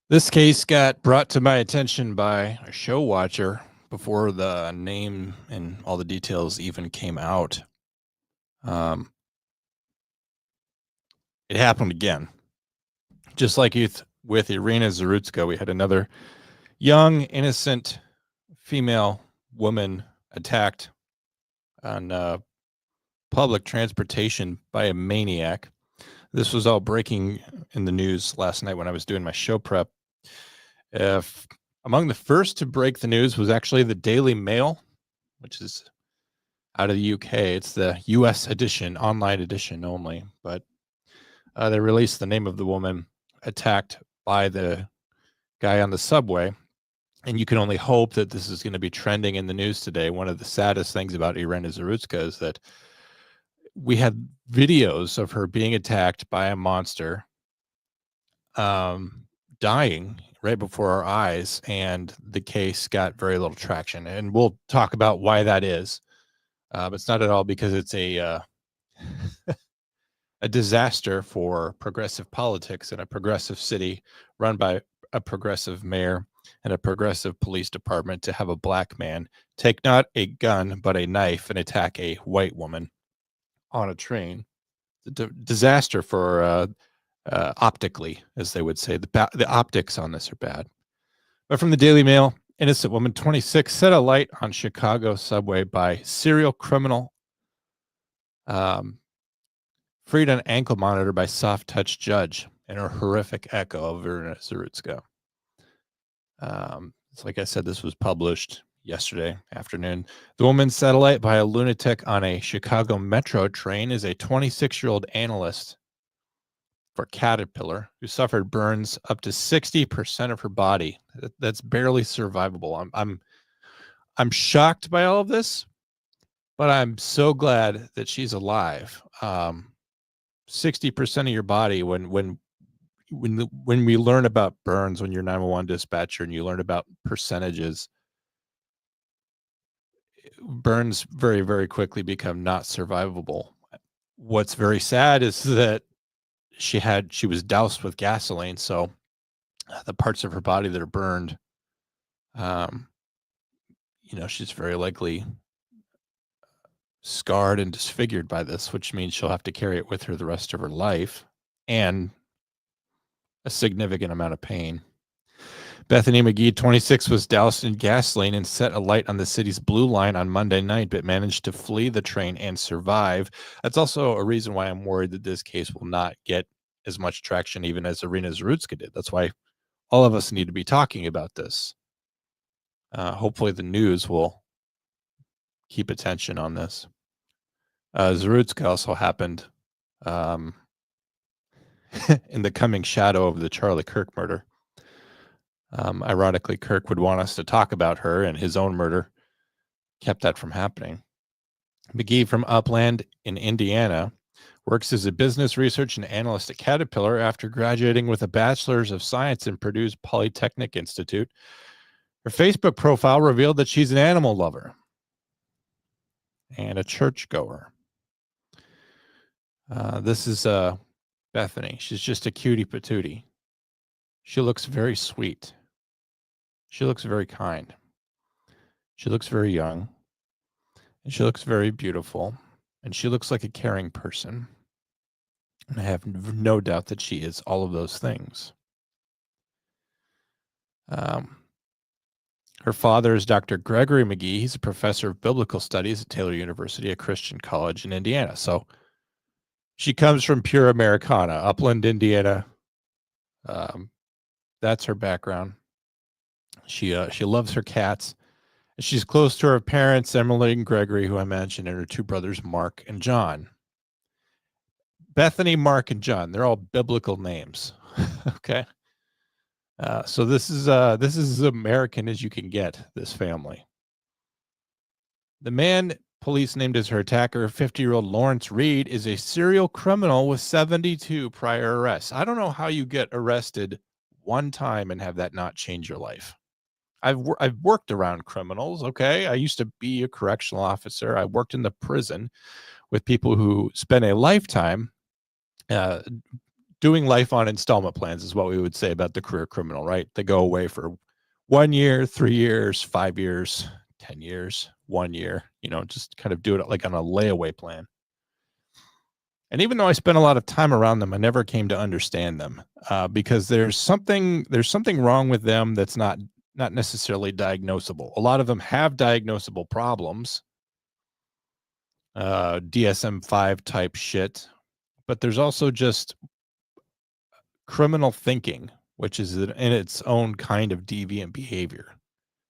This case got brought to my attention by a show watcher before the name and all the details even came out. It happened again. Just like with Iryna Zarutska, we had another young, innocent female woman attacked on public transportation by a maniac. This was all breaking in the news last night when I was doing my show prep. Among the first to break the news was actually the Daily Mail, which is out of the UK. It's the US edition, online edition only. But they released the name of the woman attacked by the guy on the subway. And you can only hope that this is going to be trending in the news today. One of the saddest things about Iryna Zarutska is that we had videos of her being attacked by a monster, dying right before our eyes, and the case got very little traction. And we'll talk about why that is. But it's not at all because it's a disaster for progressive politics in a progressive city run by a progressive mayor and a progressive police department to have a black man take not a gun but a knife and attack a white woman on a train. It's a disaster for optically, as they would say. The optics on this are bad. But from the Daily Mail, innocent woman 26 set a light on Chicago subway by serial criminal. Freed on ankle monitor by soft touch judge, and a horrific echo of Iryna Zarutska. It's like I said, this was published yesterday afternoon. The woman set a light by a lunatic on a Chicago metro train is a 26-year-old analyst for Caterpillar who suffered burns up to 60% of her body. That's barely survivable. I'm shocked by all of this, but I'm so glad that she's alive. 60% of your body, when we learn about burns, when you're 911 dispatcher and you learn about percentages, burns very, very quickly become not survivable. What's very sad is that she was doused with gasoline, so the parts of her body that are burned, she's very likely scarred and disfigured by this, which means she'll have to carry it with her the rest of her life and a significant amount of pain. Bethany MaGee, 26, was doused in gasoline and set a light on the city's Blue Line on Monday night, but managed to flee the train and survive. That's also a reason why I'm worried that this case will not get as much traction even as Iryna Zarutska did. That's why all of us need to be talking about this. Hopefully the news will keep attention on this. Zarutska also happened in the coming shadow of the Charlie Kirk murder. Ironically, Kirk would want us to talk about her, and his own murder kept that from happening. MaGee from Upland in Indiana works as a business research and analyst at Caterpillar after graduating with a bachelor's of science in Purdue's Polytechnic Institute. Her Facebook profile revealed that she's an animal lover and a churchgoer. This is Bethany. She's just a cutie patootie. She looks very sweet. She looks very kind. She looks very young. And she looks very beautiful. And she looks like a caring person. And I have no doubt that she is all of those things. Her father is Dr. Gregory MaGee. He's a professor of biblical studies at Taylor University, a Christian college in Indiana. So she comes from pure Americana, Upland, Indiana. That's her background. She loves her cats. She's close to her parents, Emily and Gregory, who I mentioned, and her two brothers, Mark and John. Bethany, Mark, and John, they're all biblical names. Okay. So this is as American as you can get, this family. The man police named as her attacker, 50-year-old Lawrence Reed, is a serial criminal with 72 prior arrests. I don't know how you get arrested one time and have that not change your life. I've worked around criminals, okay? I used to be a correctional officer. I worked in the prison with people who spent a lifetime doing life on installment plans is what we would say about the career criminal, right? They go away for 1 year, 3 years, 5 years, 10 years, 1 year, just kind of do it like on a layaway plan. And even though I spent a lot of time around them, I never came to understand them because there's something wrong with them that's not necessarily diagnosable. A lot of them have diagnosable problems, DSM-5 type shit, but there's also just criminal thinking, which is in its own kind of deviant behavior,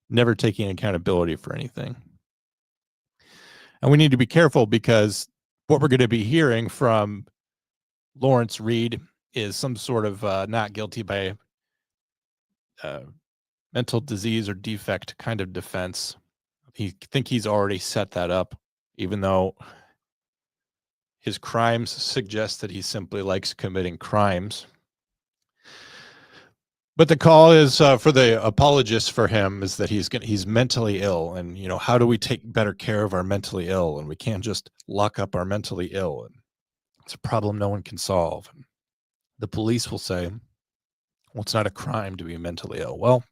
never taking accountability for anything. And we need to be careful because what we're going to be hearing from Lawrence Reed is some sort of not guilty by mental disease or defect kind of defense. I think he's already set that up, even though his crimes suggest that he simply likes committing crimes. But the call is for the apologists for him is that he's mentally ill, and how do we take better care of our mentally ill? And we can't just lock up our mentally ill, and it's a problem no one can solve. And the police will say, well, it's not a crime to be mentally ill. Well,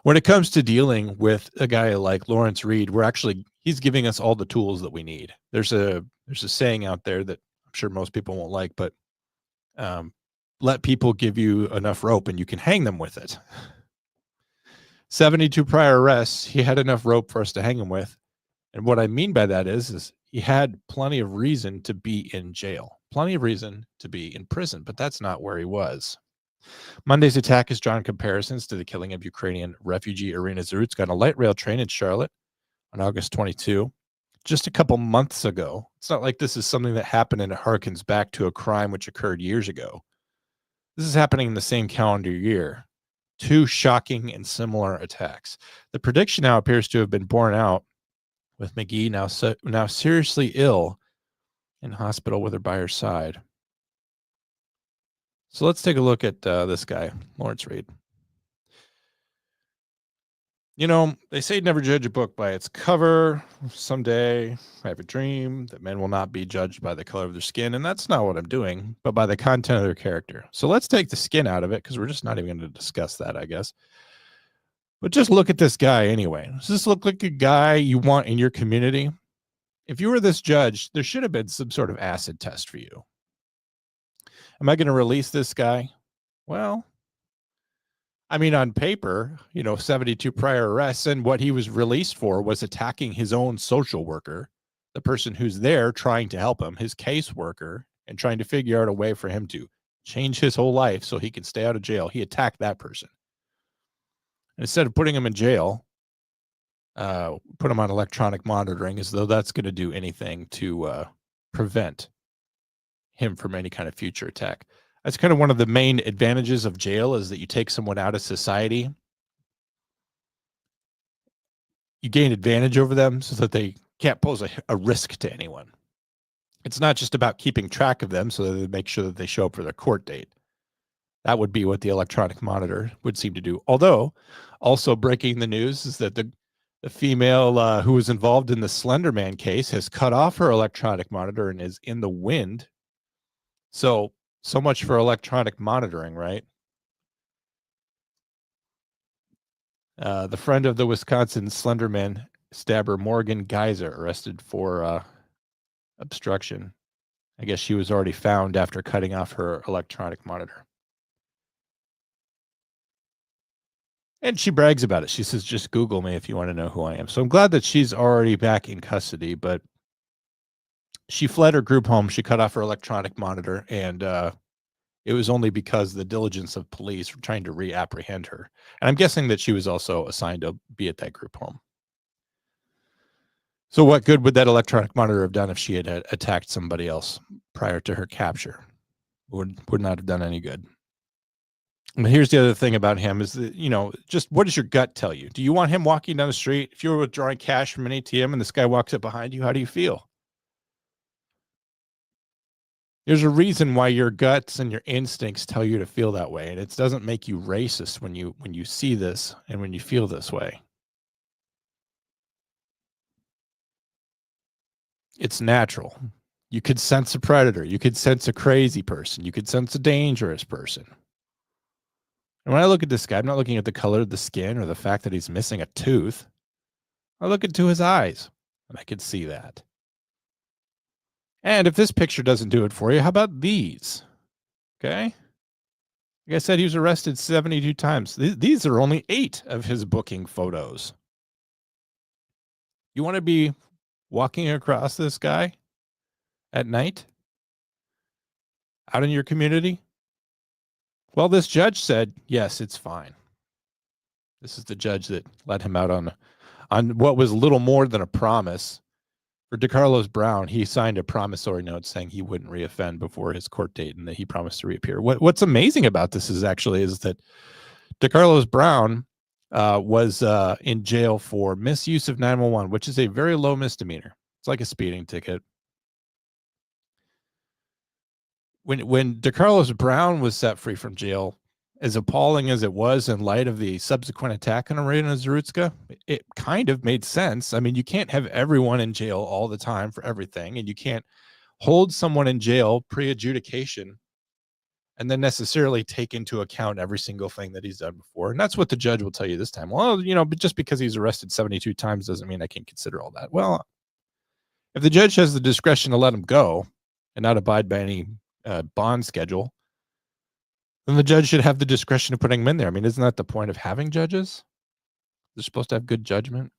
when it comes to dealing with a guy like Lawrence Reed, he's giving us all the tools that we need. There's a saying out there that I'm sure most people won't like, but let people give you enough rope and you can hang them with it. 72 prior arrests, he had enough rope for us to hang him with. And what I mean by that is he had plenty of reason to be in jail, plenty of reason to be in prison, but that's not where he was. Monday's attack has drawn comparisons to the killing of Ukrainian refugee Iryna Zarutska on a light rail train in Charlotte on August 22, just a couple months ago. It's not like this is something that happened and it harkens back to a crime which occurred years ago. This is happening in the same calendar year. Two shocking and similar attacks. The prediction now appears to have been borne out, with MaGee now seriously ill in hospital with her by her side. So let's take a look at this guy, Lawrence Reed. They say never judge a book by its cover. Someday I have a dream that men will not be judged by the color of their skin, and that's not what I'm doing, but by the content of their character. So let's take the skin out of it because we're just not even going to discuss that, I guess. But just look at this guy anyway. Does this look like a guy you want in your community? If you were this judge, there should have been some sort of acid test for you. Am I going to release this guy? Well, I mean, on paper, 72 prior arrests, and what he was released for was attacking his own social worker, the person who's there trying to help him, his caseworker, and trying to figure out a way for him to change his whole life so he can stay out of jail. He attacked that person. And instead of putting him in jail, put him on electronic monitoring as though that's going to do anything to prevent him from any kind of future attack. That's kind of one of the main advantages of jail is that you take someone out of society. You gain advantage over them so that they can't pose a risk to anyone. It's not just about keeping track of them so that they make sure that they show up for their court date. That would be what the electronic monitor would seem to do. Although, also breaking the news is that the female who was involved in the Slender Man case has cut off her electronic monitor and is in the wind. So much for electronic monitoring, right? The friend of the Wisconsin Slenderman stabber Morgan Geyser arrested for obstruction. I guess she was already found after cutting off her electronic monitor. And she brags about it. She says, just Google me if you want to know who I am. So I'm glad that she's already back in custody, but she fled her group home. She cut off her electronic monitor, and it was only because the diligence of police were trying to reapprehend her. And I'm guessing that she was also assigned to be at that group home. So what good would that electronic monitor have done if she had attacked somebody else prior to her capture? Would not have done any good. But here's the other thing about him is that, just what does your gut tell you? Do you want him walking down the street? If you were withdrawing cash from an ATM and this guy walks up behind you, how do you feel? There's a reason why your guts and your instincts tell you to feel that way. And it doesn't make you racist when you see this and when you feel this way. It's natural. You could sense a predator. You could sense a crazy person. You could sense a dangerous person. And when I look at this guy, I'm not looking at the color of the skin or the fact that he's missing a tooth. I look into his eyes, and I can see that. And if this picture doesn't do it for you, how about these? Okay. Like I said, he was arrested 72 times. These are only 8 of his booking photos. You want to be walking across this guy at night out in your community? Well, this judge said, yes, it's fine. This is the judge that let him out on what was little more than a promise. For DeCarlos Brown, he signed a promissory note saying he wouldn't reoffend before his court date and that he promised to reappear. What's amazing about this is that DeCarlos Brown was in jail for misuse of 911, which is a very low misdemeanor. It's like a speeding ticket. When DeCarlos Brown was set free from jail, as appalling as it was in light of the subsequent attack on Iryna Zarutska, it kind of made sense. I mean, you can't have everyone in jail all the time for everything, and you can't hold someone in jail pre-adjudication and then necessarily take into account every single thing that he's done before. And that's what the judge will tell you this time. Well, but just because he's arrested 72 times doesn't mean I can consider all that. Well, if the judge has the discretion to let him go and not abide by any bond schedule, then the judge should have the discretion of putting him in there. I mean, isn't that the point of having judges? They're supposed to have good judgment.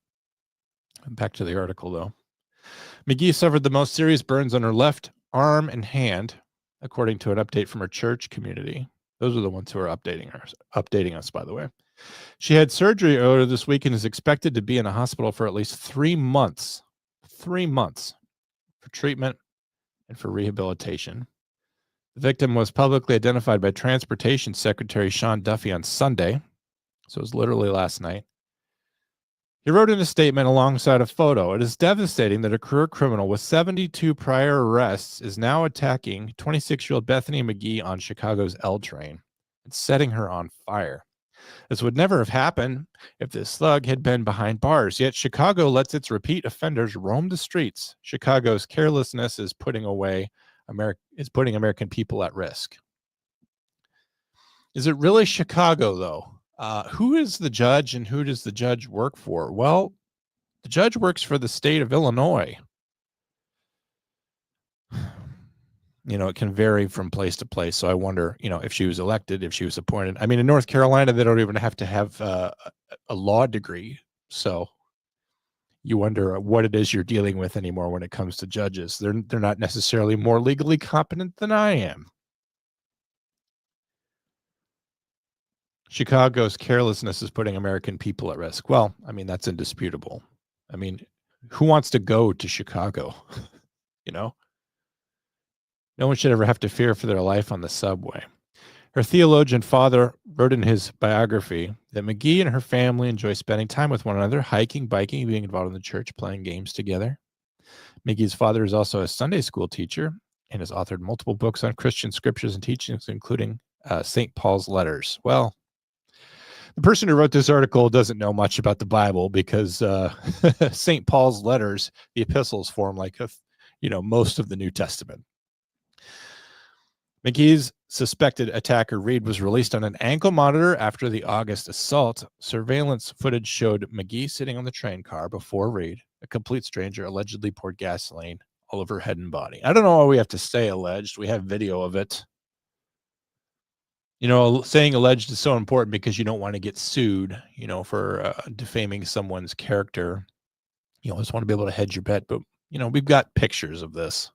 Back to the article, though. MaGee suffered the most serious burns on her left arm and hand, according to an update from her church community. Those are the ones who are updating us, by the way. She had surgery earlier this week and is expected to be in a hospital for at least 3 months. 3 months for treatment and for rehabilitation. The victim was publicly identified by Transportation Secretary Sean Duffy on Sunday, so it was literally last night. He wrote in a statement alongside a photo, "It is devastating that a career criminal with 72 prior arrests is now attacking 26-year-old Bethany MaGee on Chicago's L train and setting her on fire. This would never have happened if this thug had been behind bars, yet Chicago lets its repeat offenders roam the streets. Chicago's carelessness is putting American people at risk." Is it really Chicago, though? Who is the judge and who does the judge work for? Well, the judge works for the state of Illinois. It can vary from place to place. So I wonder, if she was elected, if she was appointed. I mean, in North Carolina, they don't even have to have a law degree. So you wonder what it is you're dealing with anymore when it comes to judges. They're not necessarily more legally competent than I am. Chicago's carelessness is putting American people at risk. Well, I mean, that's indisputable. I mean, who wants to go to Chicago? No one should ever have to fear for their life on the subway. Her theologian father wrote in his biography that MaGee and her family enjoy spending time with one another, hiking, biking, being involved in the church, playing games together. MaGee's father is also a Sunday school teacher and has authored multiple books on Christian scriptures and teachings, including St. Paul's letters. Well, the person who wrote this article doesn't know much about the Bible because St. Paul's letters, the epistles, form like most of the New Testament. MaGee's suspected attacker, Reed, was released on an ankle monitor after the August assault. Surveillance footage showed MaGee sitting on the train car before Reed, a complete stranger, allegedly poured gasoline all over her head and body. I don't know why we have to say alleged. We have video of it. Saying alleged is so important because you don't want to get sued, for defaming someone's character. You always want to be able to hedge your bet, but, we've got pictures of this.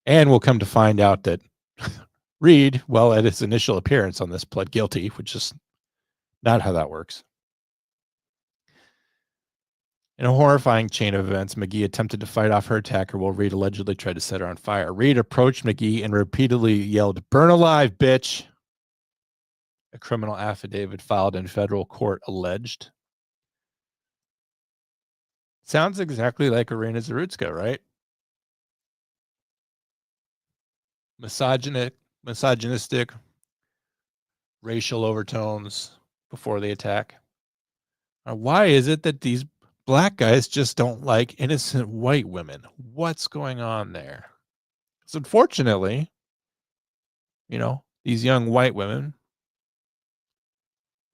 And we'll come to find out that Reed, well, at his initial appearance on this, pled guilty, which is not how that works. In a horrifying chain of events, MaGee attempted to fight off her attacker while Reed allegedly tried to set her on fire. Reed approached MaGee and repeatedly yelled, "Burn alive, bitch!" A criminal affidavit filed in federal court alleged. Sounds exactly like Iryna Zarutska, right? Misogynistic, racial overtones before the attack. Why is it that these black guys just don't like innocent white women? What's going on there? So unfortunately, these young white women,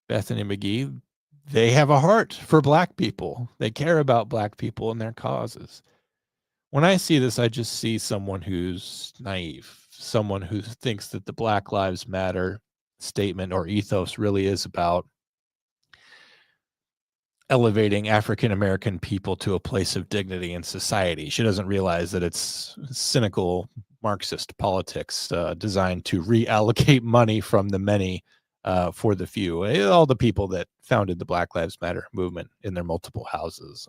Bethany MaGee, they have a heart for black people. They care about black people and their causes. When I see this, I just see someone who's naive, someone who thinks that the Black Lives Matter statement or ethos really is about elevating African American people to a place of dignity in society. She doesn't realize that it's cynical Marxist politics designed to reallocate money from the many for the few. All the people that founded the Black Lives Matter movement in their multiple houses,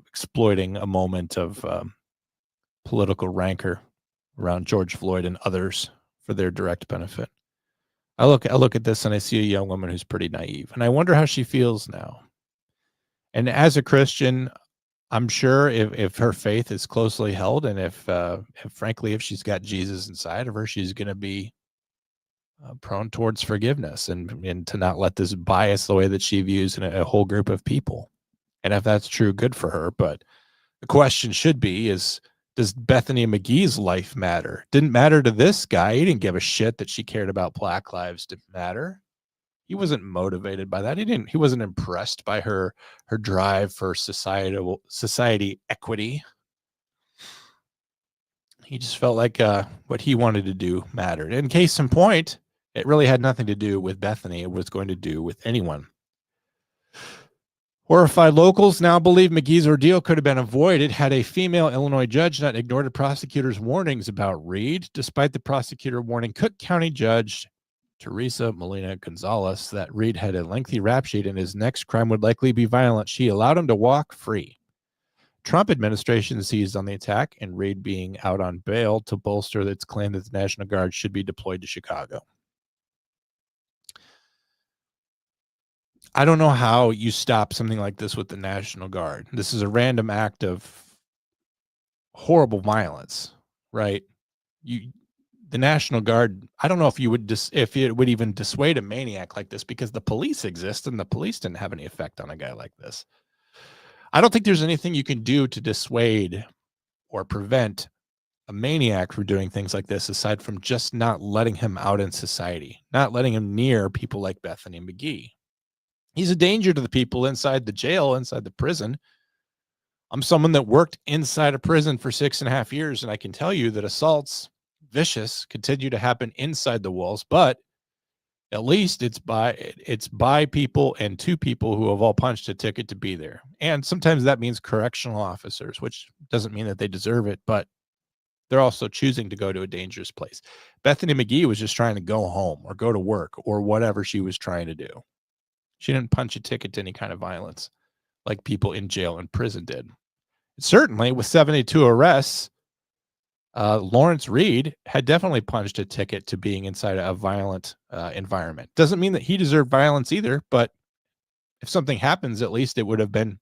exploiting a moment of political rancor around George Floyd and others for their direct benefit. I look at this and I see a young woman who's pretty naive, and I wonder how she feels now. And as a Christian, I'm sure if her faith is closely held, and if frankly, if she's got Jesus inside of her, she's going to be prone towards forgiveness and to not let this bias the way that she views a whole group of people. And if that's true, good for her. But the question should be is, does Bethany MaGee's life matter? Didn't matter to this guy. He didn't give a shit that she cared about Black lives didn't matter. He wasn't motivated by that. He wasn't impressed by her drive for society equity. He just felt like what he wanted to do mattered. In case in point, it really had nothing to do with Bethany. It was going to do with anyone. Horrified locals now believe MaGee's ordeal could have been avoided had a female Illinois judge not ignored a prosecutor's warnings about Reed. Despite the prosecutor warning Cook County Judge Teresa Molina-Gonzalez that Reed had a lengthy rap sheet and his next crime would likely be violent, she allowed him to walk free. Trump administration seized on the attack, and Reed being out on bail to bolster its claim that the National Guard should be deployed to Chicago. I don't know how you stop something like this with the National Guard. This is a random act of horrible violence, right? The National Guard, I don't know if if it would even dissuade a maniac like this, because the police exist and the police didn't have any effect on a guy like this. I don't think there's anything you can do to dissuade or prevent a maniac from doing things like this aside from just not letting him out in society, not letting him near people like Bethany MaGee. He's a danger to the people inside the jail, inside the prison. I'm someone that worked inside a prison for 6.5 years, and I can tell you that assaults, vicious, continue to happen inside the walls, but at least it's by people and to people who have all punched a ticket to be there. And sometimes that means correctional officers, which doesn't mean that they deserve it, but they're also choosing to go to a dangerous place. Bethany MaGee was just trying to go home or go to work or whatever she was trying to do. She didn't punch a ticket to any kind of violence like people in jail and prison did. Certainly, with 72 arrests, Lawrence Reed had definitely punched a ticket to being inside a violent environment. Doesn't mean that he deserved violence either, but if something happens, at least it would have been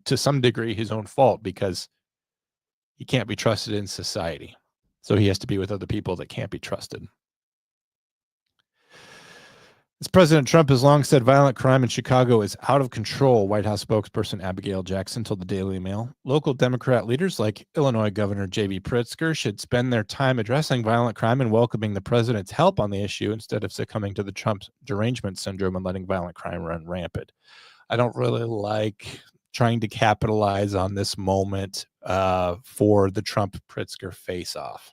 to some degree his own fault, because he can't be trusted in society. So he has to be with other people that can't be trusted. As President Trump has long said, violent crime in Chicago is out of control, White House spokesperson Abigail Jackson told the Daily Mail. Local Democrat leaders like Illinois Governor J.B. Pritzker should spend their time addressing violent crime and welcoming the president's help on the issue instead of succumbing to the Trump derangement syndrome and letting violent crime run rampant. I don't really like trying to capitalize on this moment for the Trump-Pritzker face-off,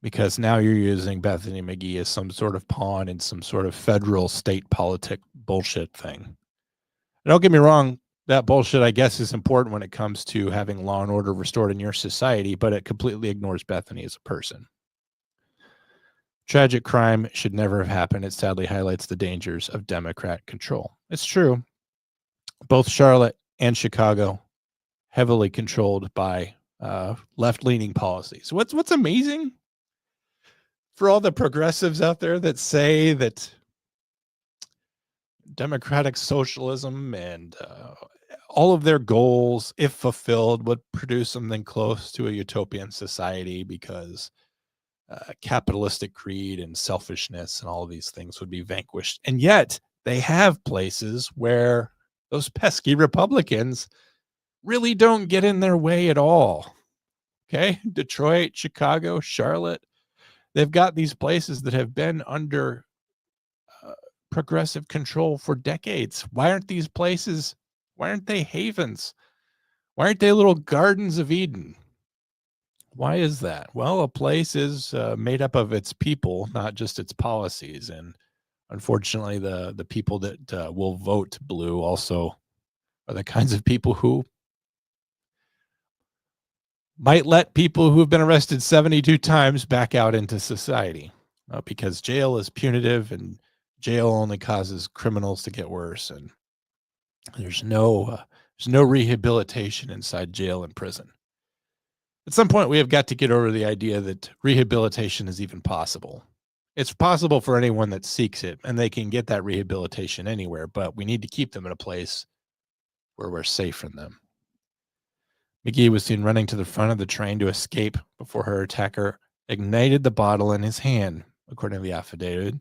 because now you're using Bethany MaGee as some sort of pawn in some sort of federal state politic bullshit thing. And don't get me wrong, that bullshit, I guess, is important when it comes to having law and order restored in your society, but it completely ignores Bethany as a person. Tragic crime should never have happened. It sadly highlights the dangers of Democrat control. It's true. Both Charlotte and Chicago heavily controlled by left-leaning policies. What's amazing for all the progressives out there that say that democratic socialism and all of their goals, if fulfilled, would produce something close to a utopian society, because capitalistic greed and selfishness and all of these things would be vanquished. And yet they have places where those pesky Republicans really don't get in their way at all. Okay. Detroit, Chicago, Charlotte, they've got these places that have been under progressive control for decades. Why aren't these places, why aren't they havens? Why aren't they little gardens of Eden? Why is that? Well, a place is made up of its people, not just its policies. And unfortunately, the people that will vote blue also are the kinds of people who might let people who have been arrested 72 times back out into society because jail is punitive and jail only causes criminals to get worse. And there's no rehabilitation inside jail and prison. At some point, we have got to get over the idea that rehabilitation is even possible. It's possible for anyone that seeks it, and they can get that rehabilitation anywhere, but we need to keep them in a place where we're safe from them. MaGee was seen running to the front of the train to escape before her attacker ignited the bottle in his hand, according to the affidavit.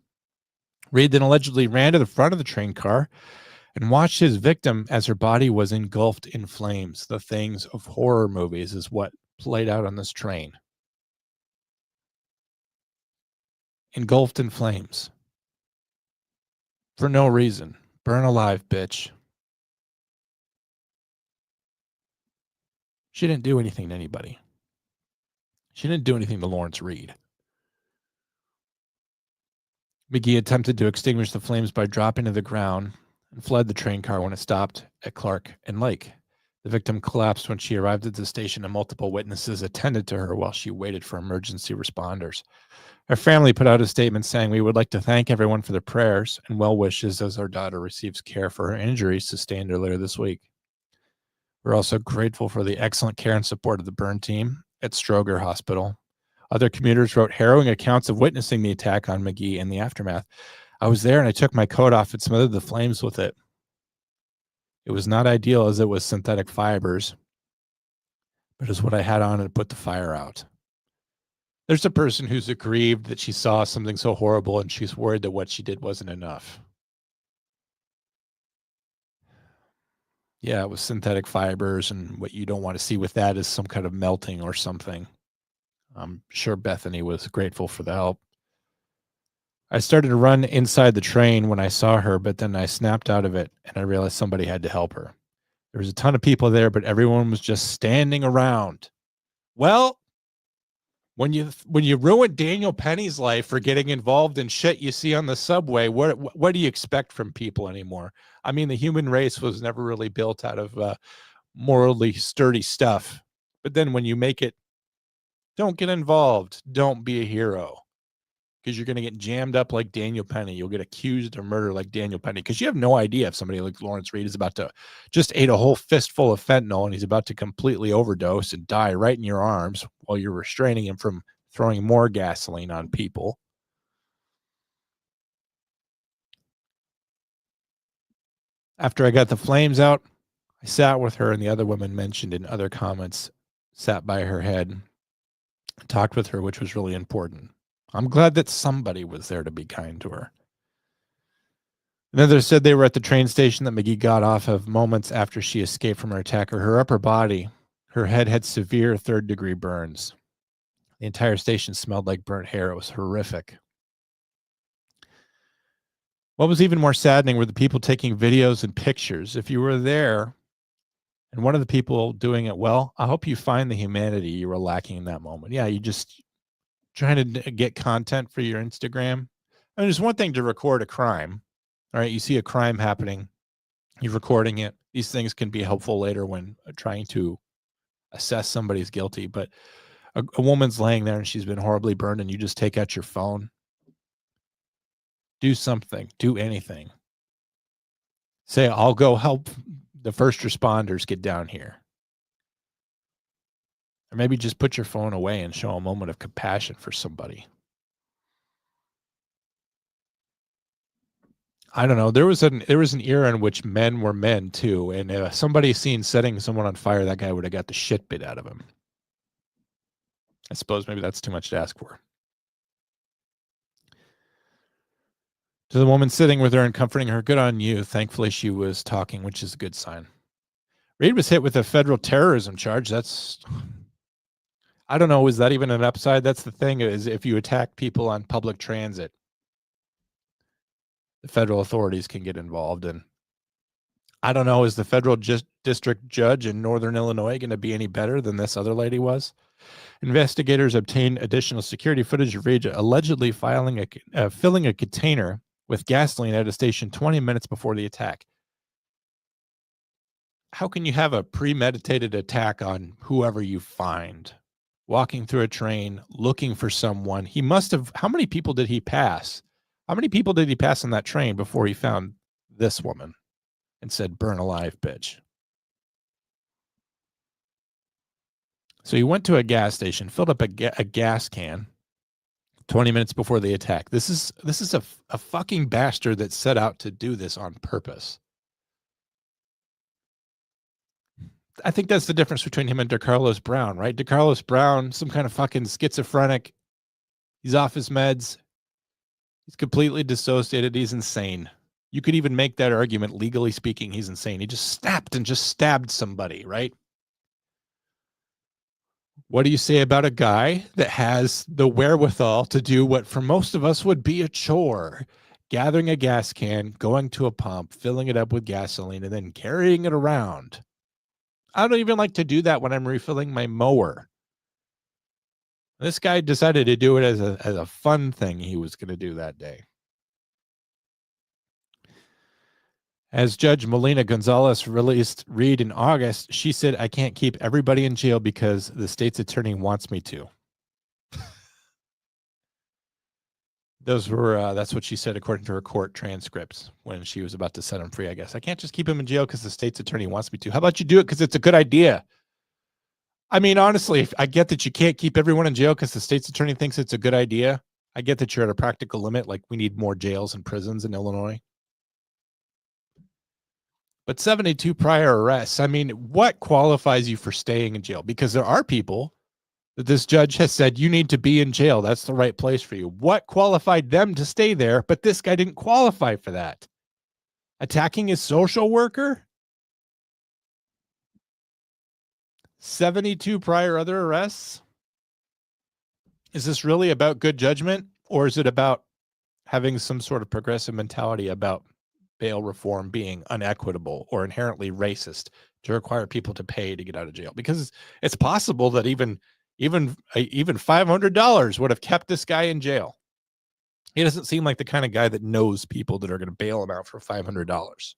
Reed then allegedly ran to the front of the train car and watched his victim as her body was engulfed in flames. The things of horror movies is what played out on this train. Engulfed in flames. For no reason. Burn alive, bitch. She didn't do anything to anybody. She didn't do anything to Lawrence Reed. MaGee attempted to extinguish the flames by dropping to the ground and fled the train car when it stopped at Clark and Lake. The victim collapsed when she arrived at the station, and multiple witnesses attended to her while she waited for emergency responders. Her family put out a statement saying, "We would like to thank everyone for their prayers and well wishes as our daughter receives care for her injuries sustained earlier this week. We're also grateful for the excellent care and support of the burn team at Stroger Hospital." Other commuters wrote harrowing accounts of witnessing the attack on MaGee and the aftermath. "I was there and I took my coat off and smothered the flames with it. It was not ideal as it was synthetic fibers, but it was what I had on to put the fire out." There's a person who's aggrieved that she saw something so horrible and she's worried that what she did wasn't enough. Yeah, it was synthetic fibers, and what you don't want to see with that is some kind of melting or something. I'm sure Bethany was grateful for the help. "I started to run inside the train when I saw her, but then I snapped out of it and I realized somebody had to help her. There was a ton of people there, but everyone was just standing around." Well, when you ruin Daniel Penny's life for getting involved in shit you see on the subway, what do you expect from people anymore? I mean, the human race was never really built out of morally sturdy stuff. But then when you make it, don't get involved, don't be a hero, because you're going to get jammed up like Daniel Penny. You'll get accused of murder like Daniel Penny, because you have no idea if somebody like Lawrence Reed is about to just ate a whole fistful of fentanyl and he's about to completely overdose and die right in your arms while you're restraining him from throwing more gasoline on people. After I got the flames out, I sat with her, and the other women mentioned in other comments sat by her head, talked with her, which was really important. I'm glad that somebody was there to be kind to her. Another said they were at the train station that MaGee got off of moments after she escaped from her attacker. Her upper body, her head had severe third-degree burns. The entire station smelled like burnt hair. It was horrific. What was even more saddening were the people taking videos and pictures. If you were there and one of the people doing it well, I hope you find the humanity you were lacking in that moment. Yeah, you just trying to get content for your Instagram. I mean, there's one thing to record a crime. All right, you see a crime happening, you're recording it. These things can be helpful later when trying to assess somebody's guilty. But a woman's laying there and she's been horribly burned, and you just take out your phone. Do something. Do anything. Say, "I'll go help the first responders get down here." Or maybe just put your phone away and show a moment of compassion for somebody. I don't know. There was an era in which men were men too, and if somebody seen setting someone on fire, that guy would have got the shit bit out of him. I suppose maybe that's too much to ask for. To the woman sitting with her and comforting her, "Good on you. Thankfully, she was talking, which is a good sign." Reed was hit with a federal terrorism charge. That's, I don't know, is that even an upside? That's the thing, is if you attack people on public transit, the federal authorities can get involved. And I don't know, is the federal district judge in Northern Illinois going to be any better than this other lady was? Investigators obtained additional security footage of Reed allegedly filling a container with gasoline at a station 20 minutes before the attack. How can you have a premeditated attack on whoever you find? Walking through a train, looking for someone. He must have, how many people did he pass? How many people did he pass on that train before he found this woman and said, burn alive, bitch? So he went to a gas station, filled up a gas can 20 minutes before the attack. This is a fucking bastard that set out to do this on purpose. I think that's the difference between him and DeCarlos Brown, right? DeCarlos Brown, some kind of fucking schizophrenic. He's off his meds. He's completely dissociated. He's insane. You could even make that argument, legally speaking, he's insane. He just snapped and just stabbed somebody, right? What do you say about a guy that has the wherewithal to do what for most of us would be a chore? Gathering a gas can, going to a pump, filling it up with gasoline, and then carrying it around. I don't even like to do that when I'm refilling my mower. This guy decided to do it as a fun thing he was going to do that day. As Judge Molina-Gonzalez released Reed in August, she said, I can't keep everybody in jail because the state's attorney wants me to. That's what she said according to her court transcripts when she was about to set him free, I guess. I can't just keep him in jail because the state's attorney wants me to. How about you do it because it's a good idea? I mean, honestly, I get that you can't keep everyone in jail because the state's attorney thinks it's a good idea. I get that you're at a practical limit, like we need more jails and prisons in Illinois. But 72 prior arrests, I mean, what qualifies you for staying in jail? Because there are people that this judge has said, you need to be in jail. That's the right place for you. What qualified them to stay there? But this guy didn't qualify for that. Attacking his social worker? 72 prior other arrests? Is this really about good judgment? Or is it about having some sort of progressive mentality about bail reform being unequitable or inherently racist to require people to pay to get out of jail? Because it's possible that even $500 would have kept this guy in jail. He doesn't seem like the kind of guy that knows people that are going to bail him out for $500.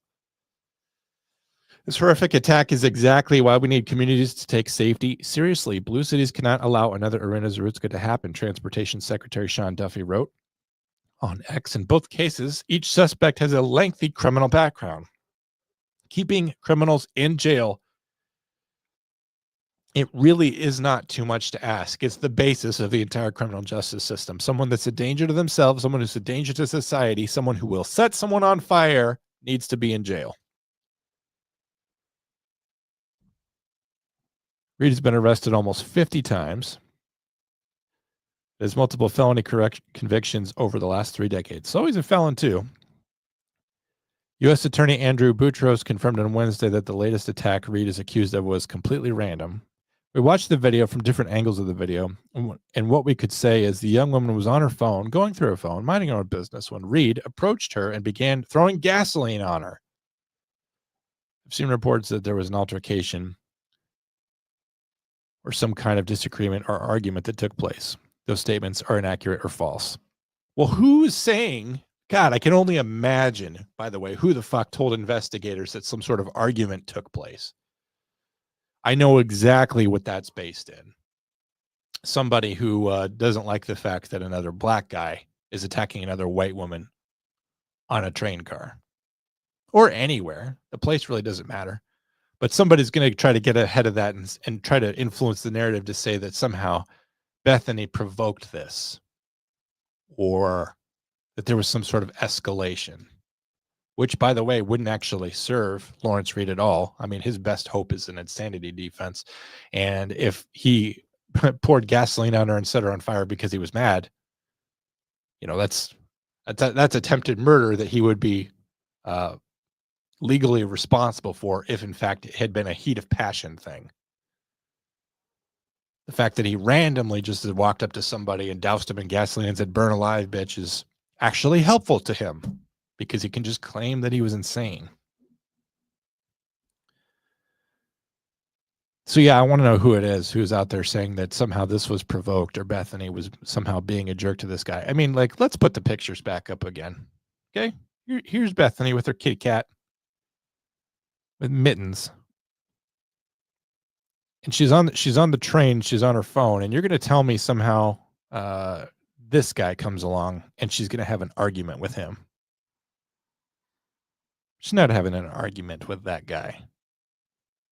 This horrific attack is exactly why we need communities to take safety seriously. Blue cities cannot allow another Iryna Zarutska to happen, Transportation Secretary Sean Duffy wrote on X. In both cases, each suspect has a lengthy criminal background. Keeping criminals in jail, it really is not too much to ask. It's the basis of the entire criminal justice system. Someone that's a danger to themselves, someone who's a danger to society, someone who will set someone on fire needs to be in jail. Reed has been arrested almost 50 times. There's multiple felony convictions over the last 3 decades. So he's a felon too. U.S. Attorney Andrew Boutros confirmed on Wednesday that the latest attack Reed is accused of was completely random. We watched the video from different angles of the video, and what we could say is the young woman was on her phone, going through her phone, minding her own business, when Reed approached her and began throwing gasoline on her. I've seen reports that there was an altercation or some kind of disagreement or argument that took place. Those statements are inaccurate or false. Well, who is saying, God, I can only imagine, by the way, who the fuck told investigators that some sort of argument took place. I know exactly what that's based in. Somebody who doesn't like the fact that another black guy is attacking another white woman on a train car or anywhere. The place really doesn't matter. But somebody's going to try to get ahead of that and try to influence the narrative to say that somehow Bethany provoked this or that there was some sort of escalation, which, by the way, wouldn't actually serve Lawrence Reed at all. I mean, his best hope is an insanity defense. And if he poured gasoline on her and set her on fire because he was mad, you know, that's attempted murder that he would be legally responsible for if, in fact, it had been a heat of passion thing. The fact that he randomly just walked up to somebody and doused him in gasoline and said, "Burn alive, bitch," is actually helpful to him because he can just claim that he was insane. So, yeah, I want to know who it is who's out there saying that somehow this was provoked or Bethany was somehow being a jerk to this guy. I mean, like, let's put the pictures back up again. Okay. Here's Bethany with her kitty cat with mittens. And she's on the train. She's on her phone. And you're going to tell me somehow this guy comes along and she's going to have an argument with him. She's not having an argument with that guy.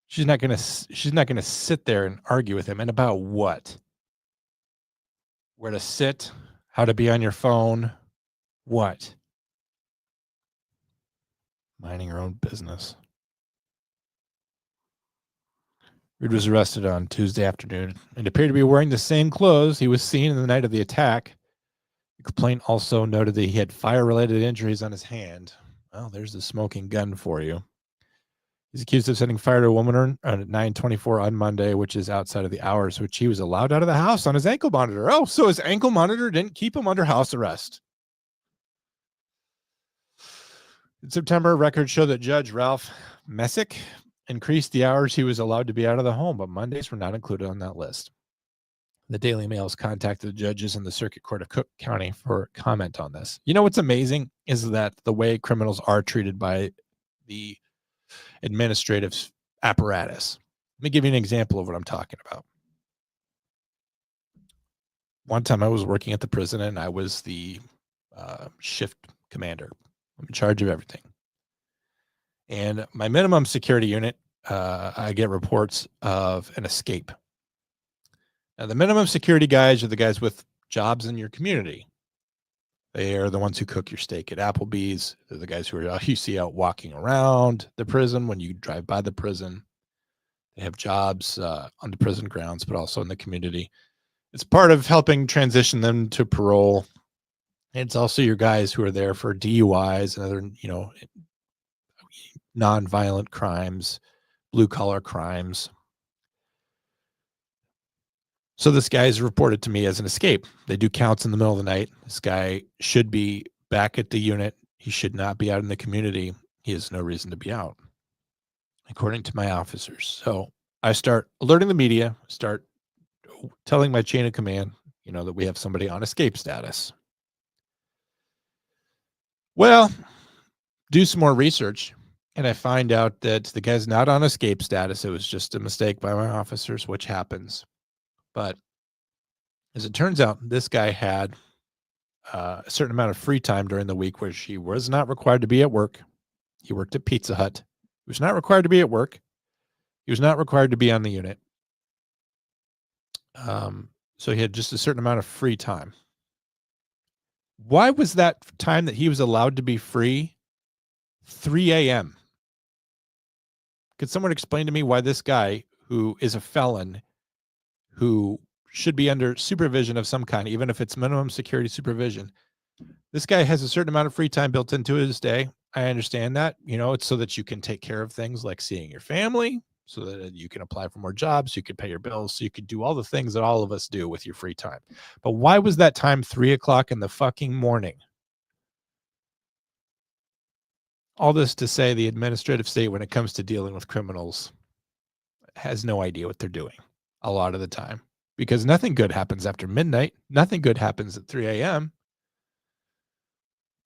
She's not going to sit there and argue with him. And about what? Where to sit, how to be on your phone, what? Minding her own business. Reed was arrested on Tuesday afternoon and appeared to be wearing the same clothes he was seen in the night of the attack. The complaint also noted that he had fire-related injuries on his hand. Well, there's the smoking gun for you. He's accused of setting fire to a woman at 9:24 on Monday, which is outside of the hours which he was allowed out of the house on his ankle monitor. Oh, so his ankle monitor didn't keep him under house arrest. In September, records show that Judge Ralph Messick increased the hours he was allowed to be out of the home, but Mondays were not included on that list. The Daily Mail has contacted the judges in the Circuit Court of Cook County for comment on this. You know what's amazing is that the way criminals are treated by the administrative apparatus. Let me give you an example of what I'm talking about. One time I was working at the prison and I was the shift commander. I'm in charge of everything. And my minimum security unit, I get reports of an escape. Now, the minimum security guys are the guys with jobs in your community. They are the ones who cook your steak at Applebee's. They're the guys who are you see out walking around the prison when you drive by the prison. They have jobs on the prison grounds, but also in the community. It's part of helping transition them to parole. And it's also your guys who are there for DUIs and other, nonviolent crimes, blue-collar crimes. So this guy is reported to me as an escape. They do counts in the middle of the night. This guy should be back at the unit. He should not be out in the community. He has no reason to be out, according to my officers. So I start alerting the media, start telling my chain of command, that we have somebody on escape status. Well, do some more research, and I find out that the guy's not on escape status. It was just a mistake by my officers, which happens. But as it turns out, this guy had a certain amount of free time during the week where he was not required to be at work. He worked at Pizza Hut. He was not required to be at work. He was not required to be on the unit. So he had just a certain amount of free time. Why was that time that he was allowed to be free 3 a.m.? Could someone explain to me why this guy, who is a felon, who should be under supervision of some kind, even if it's minimum security supervision, this guy has a certain amount of free time built into his day. I understand that. It's so that you can take care of things like seeing your family, so that you can apply for more jobs, so you can pay your bills, so you can do all the things that all of us do with your free time. But why was that time 3 o'clock in the fucking morning? All this to say the administrative state, when it comes to dealing with criminals, has no idea what they're doing a lot of the time, because nothing good happens after midnight. Nothing good happens at 3 a.m.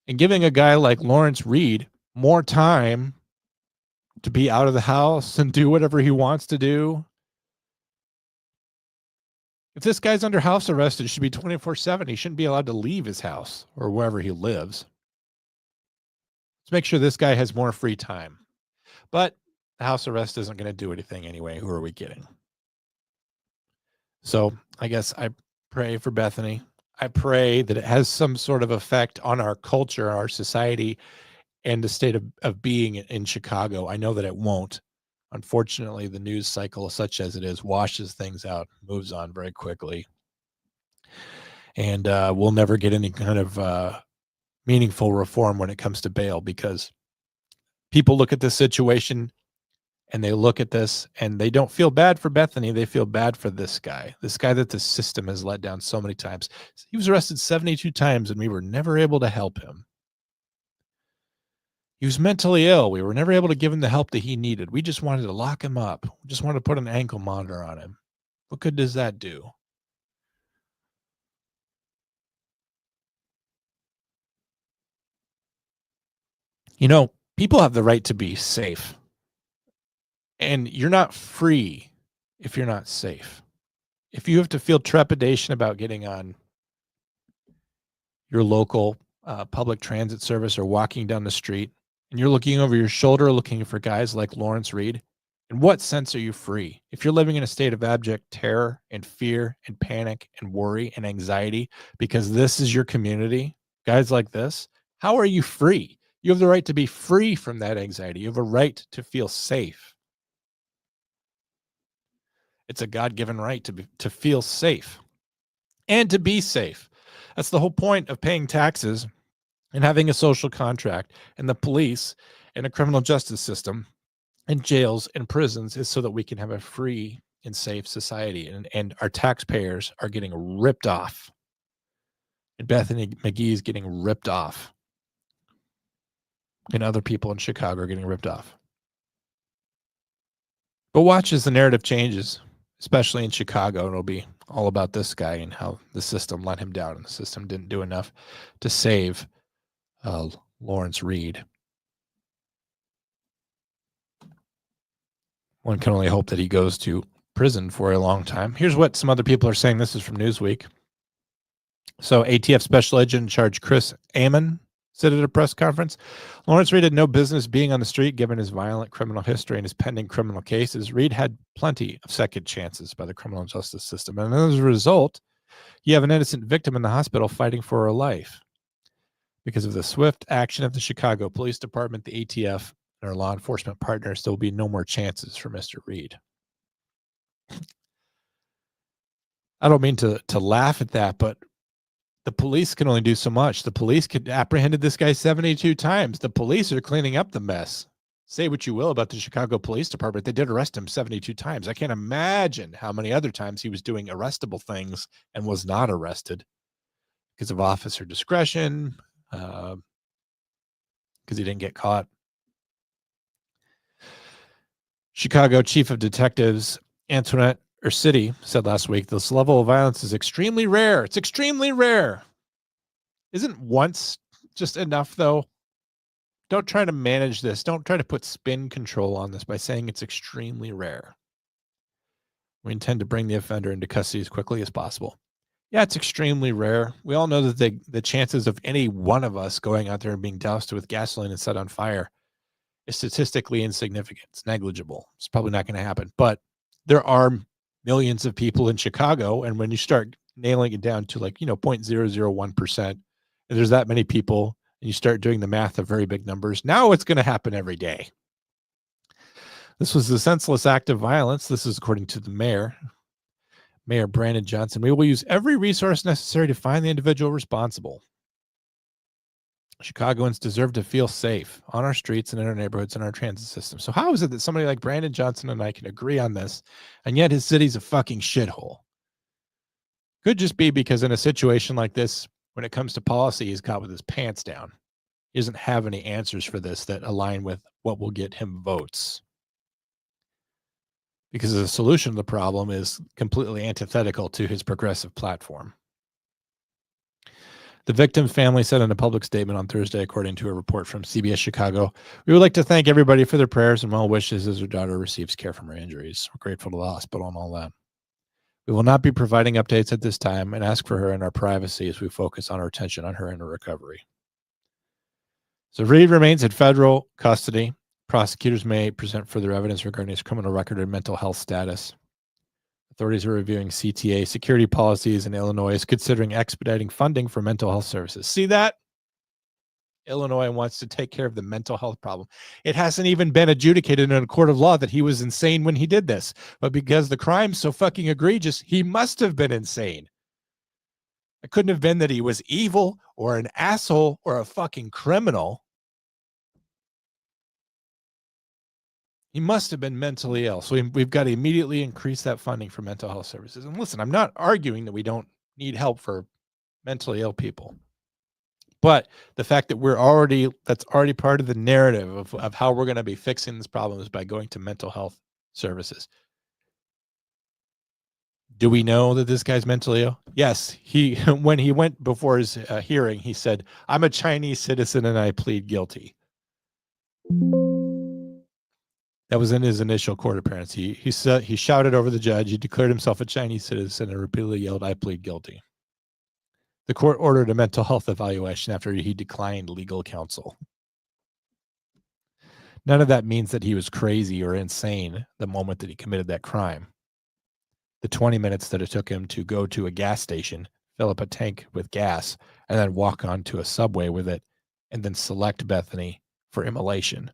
And giving a guy like Lawrence Reed more time to be out of the house and do whatever he wants to do. If this guy's under house arrest, it should be 24/7. He shouldn't be allowed to leave his house or wherever he lives. Let's make sure this guy has more free time. But the house arrest isn't going to do anything anyway. Who are we kidding? So I guess I pray for Bethany. I pray that it has some sort of effect on our culture, our society, and the state of being in Chicago. I know that it won't. Unfortunately, the news cycle, such as it is, washes things out, moves on very quickly. And we'll never get any kind of meaningful reform when it comes to bail, because People look at this situation and they look at this and they don't feel bad for Bethany. They feel bad for this guy that the system has let down so many times. He was arrested 72 times and we were never able to help him. He was mentally ill. We were never able to give him the help that he needed. We just wanted to lock him up. We just wanted to put an ankle monitor on him. What good does that do? You know, people have the right to be safe. And you're not free if you're not safe. If you have to feel trepidation about getting on your local public transit service or walking down the street, and you're looking over your shoulder looking for guys like Lawrence Reed, in what sense are you free? If you're living in a state of abject terror and fear and panic and worry and anxiety because this is your community, guys like this, how are you free? You have the right to be free from that anxiety. You have a right to feel safe. It's a God-given right to feel safe and to be safe. That's the whole point of paying taxes and having a social contract, and the police and a criminal justice system and jails and prisons is so that we can have a free and safe society. And our taxpayers are getting ripped off. And Bethany MaGee is getting ripped off. And other people in Chicago are getting ripped off. But watch as the narrative changes, especially in Chicago. It'll be all about this guy and how the system let him down and the system didn't do enough to save Lawrence Reed. One can only hope that he goes to prison for a long time. Here's what some other people are saying. This is from Newsweek. So ATF Special Agent in Charge Chris Amon said at a press conference, Lawrence Reed had no business being on the street given his violent criminal history and his pending criminal cases. Reed had plenty of second chances by the criminal justice system. And as a result, you have an innocent victim in the hospital fighting for her life. Because of the swift action of the Chicago Police Department, the ATF, and our law enforcement partners, there will be no more chances for Mr. Reed. I don't mean to laugh at that, but the police can only do so much. The police could apprehended this guy 72 times. The police are cleaning up the mess. Say what you will about the Chicago Police Department. They did arrest him 72 times. I can't imagine how many other times he was doing arrestable things and was not arrested because of officer discretion, because he didn't get caught. Chicago Chief of Detectives Antoinette Ursitti said last week, this level of violence is extremely rare. It's extremely rare. Isn't once just enough, though? Don't try to manage this. Don't try to put spin control on this by saying it's extremely rare. We intend to bring the offender into custody as quickly as possible. Yeah, it's extremely rare. We all know that the chances of any one of us going out there and being doused with gasoline and set on fire is statistically insignificant. It's negligible. It's probably not going to happen. But there are millions of people in Chicago, and when you start nailing it down to 0.001%, and there's that many people, and you start doing the math of very big numbers, now it's going to happen every day. This was a senseless act of violence. This is according to the Mayor Brandon Johnson. We will use every resource necessary to find the individual responsible. Chicagoans deserve to feel safe on our streets and in our neighborhoods and our transit system. So how is it that somebody like Brandon Johnson and I can agree on this, and yet his city's a fucking shithole? Could just be because in a situation like this, when it comes to policy, he's caught with his pants down. He doesn't have any answers for this that align with what will get him votes. Because the solution to the problem is completely antithetical to his progressive platform. The victim's family said in a public statement on Thursday, according to a report from CBS Chicago, we would like to thank everybody for their prayers and well wishes as her daughter receives care from her injuries. We're grateful to the hospital and all that. We will not be providing updates at this time and ask for her in our privacy as we focus on our attention on her and her recovery. So Reed remains in federal custody. Prosecutors may present further evidence regarding his criminal record and mental health status. Authorities are reviewing CTA security policies, and Illinois is considering expediting funding for mental health services. See that? Illinois wants to take care of the mental health problem. It hasn't even been adjudicated in a court of law that he was insane when he did this. But because the crime's so fucking egregious, he must have been insane. It couldn't have been that he was evil or an asshole or a fucking criminal. He must have been mentally ill. So we've got to immediately increase that funding for mental health services. And listen, I'm not arguing that we don't need help for mentally ill people. But the fact that that's already part of the narrative of how we're going to be fixing this problem is by going to mental health services. Do we know that this guy's mentally ill? Yes. When he went before his hearing, he said, "I'm a Chinese citizen and I plead guilty." That was in his initial court appearance. He shouted over the judge. He declared himself a Chinese citizen and repeatedly yelled, "I plead guilty." The court ordered a mental health evaluation after he declined legal counsel. None of that means that he was crazy or insane the moment that he committed that crime. The 20 minutes that it took him to go to a gas station, fill up a tank with gas, and then walk onto a subway with it, and then select Bethany for immolation.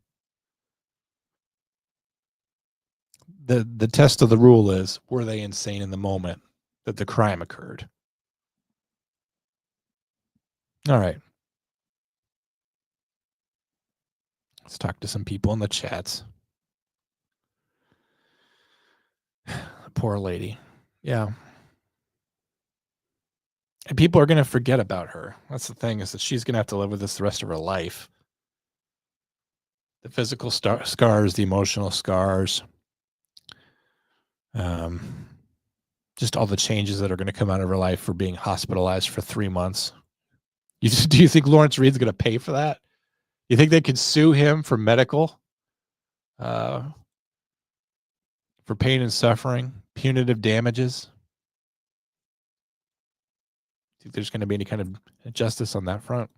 The test of the rule is, were they insane in the moment that the crime occurred? All right. Let's talk to some people in the chats. Poor lady. Yeah. And people are going to forget about her. That's the thing, is that she's going to have to live with this the rest of her life. The physical scars, the emotional scars, just all the changes that are going to come out of her life for being hospitalized for 3 months. Do you think Lawrence Reed's going to pay for that? You think they could sue him for medical, for pain and suffering, punitive damages? Think there's going to be any kind of justice on that front?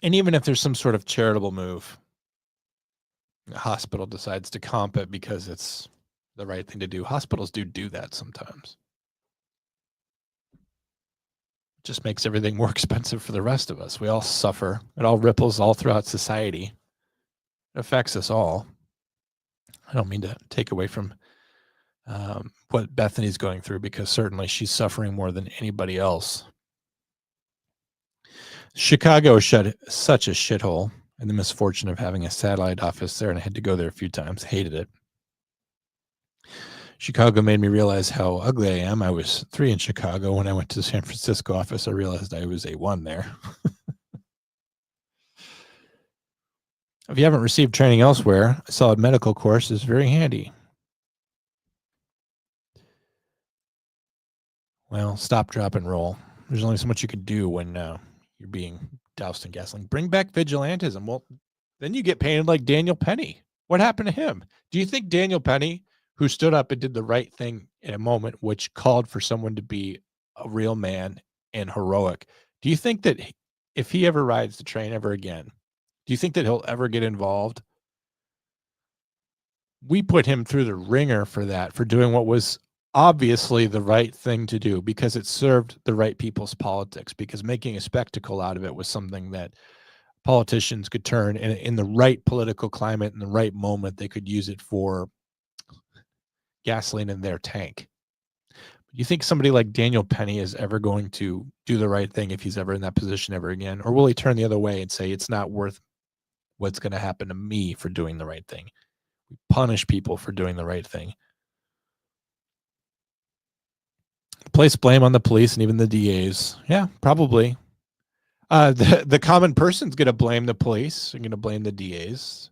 And even if there's some sort of charitable move, the hospital decides to comp it because it's the right thing to do. Hospitals do that sometimes. It just makes everything more expensive for the rest of us. We all suffer. It all ripples all throughout society. It affects us all. I don't mean to take away from what Bethany's going through, because certainly she's suffering more than anybody else. Chicago is such a shithole, and the misfortune of having a satellite office there, and I had to go there a few times. Hated it. Chicago made me realize how ugly I am. I was 3 in Chicago. When I went to the San Francisco office, I realized I was a 1 there. If you haven't received training elsewhere, a solid medical course is very handy. Well, stop, drop, and roll. There's only so much you can do when you're being doused in gasoline. Bring back vigilantism. Well, then you get painted like Daniel Penny. What happened to him? Do you think Daniel Penny, who stood up and did the right thing in a moment which called for someone to be a real man and heroic, do you think that if he ever rides the train ever again, do you think that he'll ever get involved? We put him through the ringer for that, for doing what was obviously the right thing to do, because it served the right people's politics, because making a spectacle out of it was something that politicians could turn in the right political climate, in the right moment, they could use it for gasoline in their tank. You think somebody like Daniel Penny is ever going to do the right thing if he's ever in that position ever again? Or will he turn the other way and say, it's not worth what's going to happen to me for doing the right thing? We punish people for doing the right thing. Place blame on the police and even the DAs. Yeah, probably. The common person's going to blame the police. They're going to blame the DAs.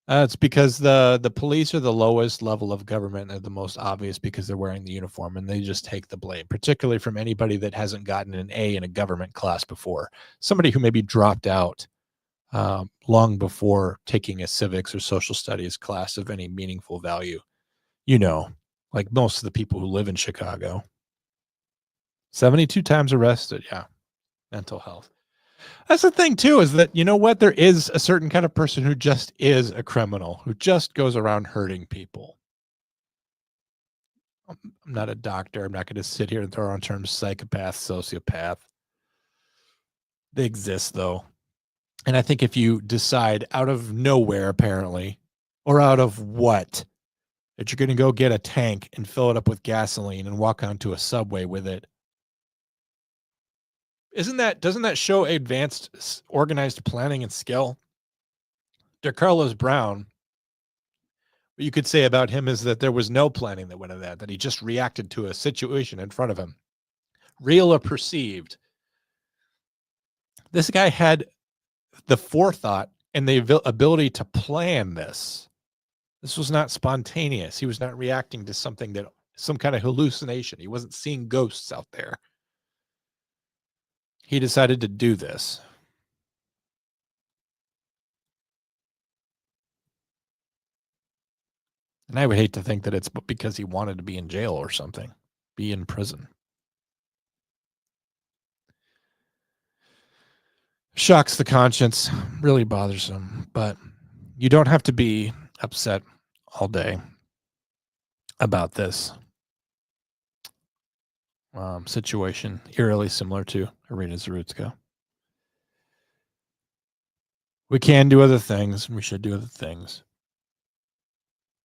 It's because the police are the lowest level of government. They're the most obvious because they're wearing the uniform, and they just take the blame, particularly from anybody that hasn't gotten an A in a government class before. Somebody who maybe dropped out long before taking a civics or social studies class of any meaningful value. Like most of the people who live in Chicago. 72 times arrested. Yeah. Mental health. That's the thing too, is that, you know what? There is a certain kind of person who just is a criminal, who just goes around hurting people. I'm not a doctor. I'm not going to sit here and throw around terms psychopath, sociopath. They exist though. And I think if you decide out of nowhere, apparently, or out of what, that you're going to go get a tank and fill it up with gasoline and walk onto a subway with it, doesn't that show advanced organized planning and skill? Dr. Carlos Brown, what you could say about him is that there was no planning that went into that he just reacted to a situation in front of him, real or perceived. This guy had the forethought and the ability to plan this. This was not spontaneous. He was not reacting to something that some kind of hallucination. He wasn't seeing ghosts out there. He decided to do this. And I would hate to think that it's because he wanted to be in jail or something, be in prison. Shocks the conscience, really bothersome, but you don't have to be upset all day about this situation, eerily similar to Iryna Zarutska. We can do other things. We should do other things.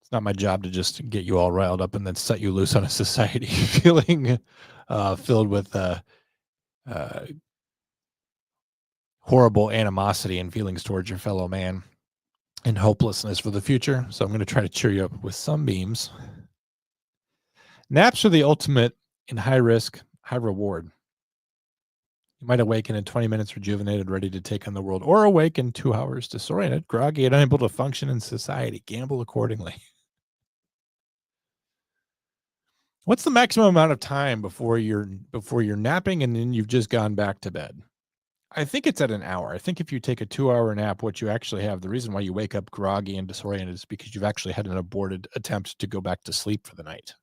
It's not my job to just get you all riled up and then set you loose on a society feeling filled with horrible animosity and feelings towards your fellow man and hopelessness for the future. So I'm going to try to cheer you up with some beams. Naps are the ultimate in high risk, high reward. You might awaken in 20 minutes rejuvenated, ready to take on the world, or awaken 2 hours disoriented, groggy, and unable to function in society. Gamble accordingly. What's the maximum amount of time before you're napping and then you've just gone back to bed? I think it's at an hour. I think if you take a 2-hour nap, what you actually have, the reason why you wake up groggy and disoriented is because you've actually had an aborted attempt to go back to sleep for the night.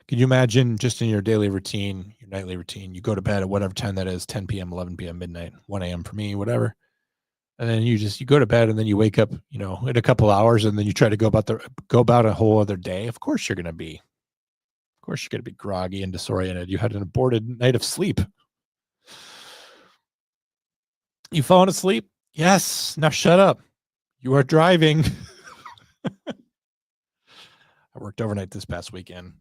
Can you imagine just in your daily routine, your nightly routine, you go to bed at whatever time that is, 10 p.m., 11 p.m., midnight, 1 a.m. for me, whatever. And then you go to bed and then you wake up, in a couple hours and then you try to go about a whole other day. Of course you're going to be groggy and disoriented. You had an aborted night of sleep. You fallen asleep? Yes. Now shut up. You are driving. I worked overnight this past weekend.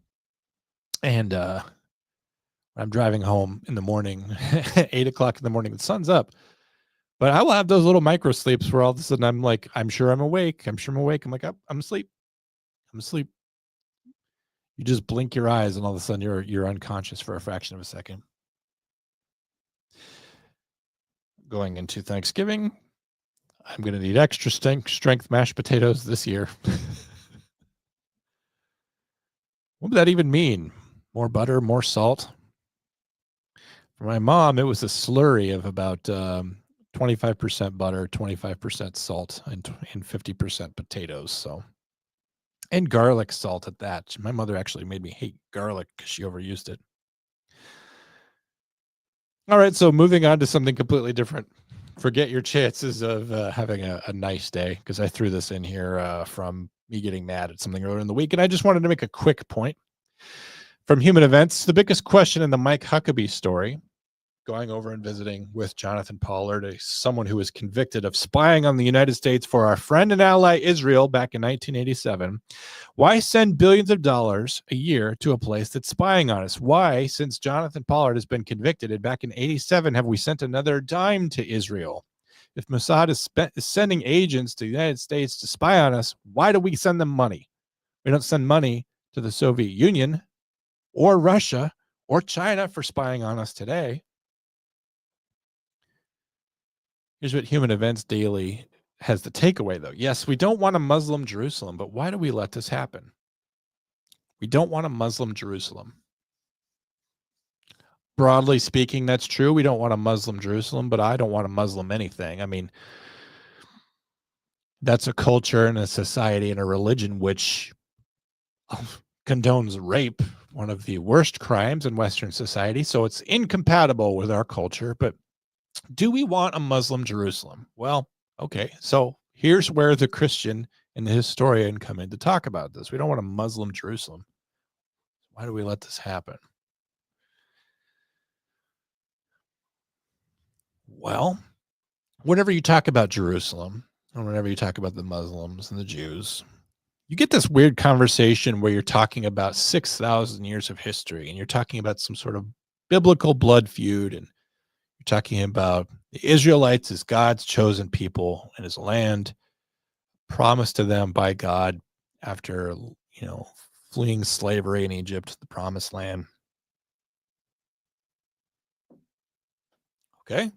And I'm driving home in the morning, 8 o'clock in the morning, the sun's up. But I will have those little micro sleeps where all of a sudden I'm like, I'm sure I'm awake. I'm like, I'm asleep. You just blink your eyes and all of a sudden you're unconscious for a fraction of a second. Going into Thanksgiving, I'm going to need extra strength mashed potatoes this year. What would that even mean? More butter, more salt? For my mom, it was a slurry of about 25% butter, 25% salt, and 50% potatoes. So, and garlic salt at that. My mother actually made me hate garlic because she overused it. All right, so moving on to something completely different. Forget your chances of having a nice day, because I threw this in here from me getting mad at something earlier in the week, and I just wanted to make a quick point. From Human Events, the biggest question in the Mike Huckabee story, going over and visiting with Jonathan Pollard, someone who was convicted of spying on the United States for our friend and ally Israel back in 1987. Why send billions of dollars a year to a place that's spying on us? Why, since Jonathan Pollard has been convicted and back in 87, have we sent another dime to Israel? If Mossad is sending agents to the United States to spy on us, why do we send them money? We don't send money to the Soviet Union or Russia or China for spying on us today. Here's what Human Events Daily has the takeaway, though. Yes, we don't want a Muslim Jerusalem, but why do we let this happen? We don't want a Muslim Jerusalem. Broadly speaking, that's true. We don't want a Muslim Jerusalem, but I don't want a Muslim anything. I mean, that's a culture and a society and a religion which condones rape, one of the worst crimes in Western society. So it's incompatible with our culture. But do we want a Muslim Jerusalem? Well, okay. So here's where the Christian and the historian come in to talk about this. We don't want a Muslim Jerusalem. Why do we let this happen? Well, whenever you talk about Jerusalem, and whenever you talk about the Muslims and the Jews, you get this weird conversation where you're talking about 6,000 years of history and you're talking about some sort of biblical blood feud and You're talking about the Israelites as God's chosen people in his land, promised to them by God after, fleeing slavery in Egypt, the promised land. Okay.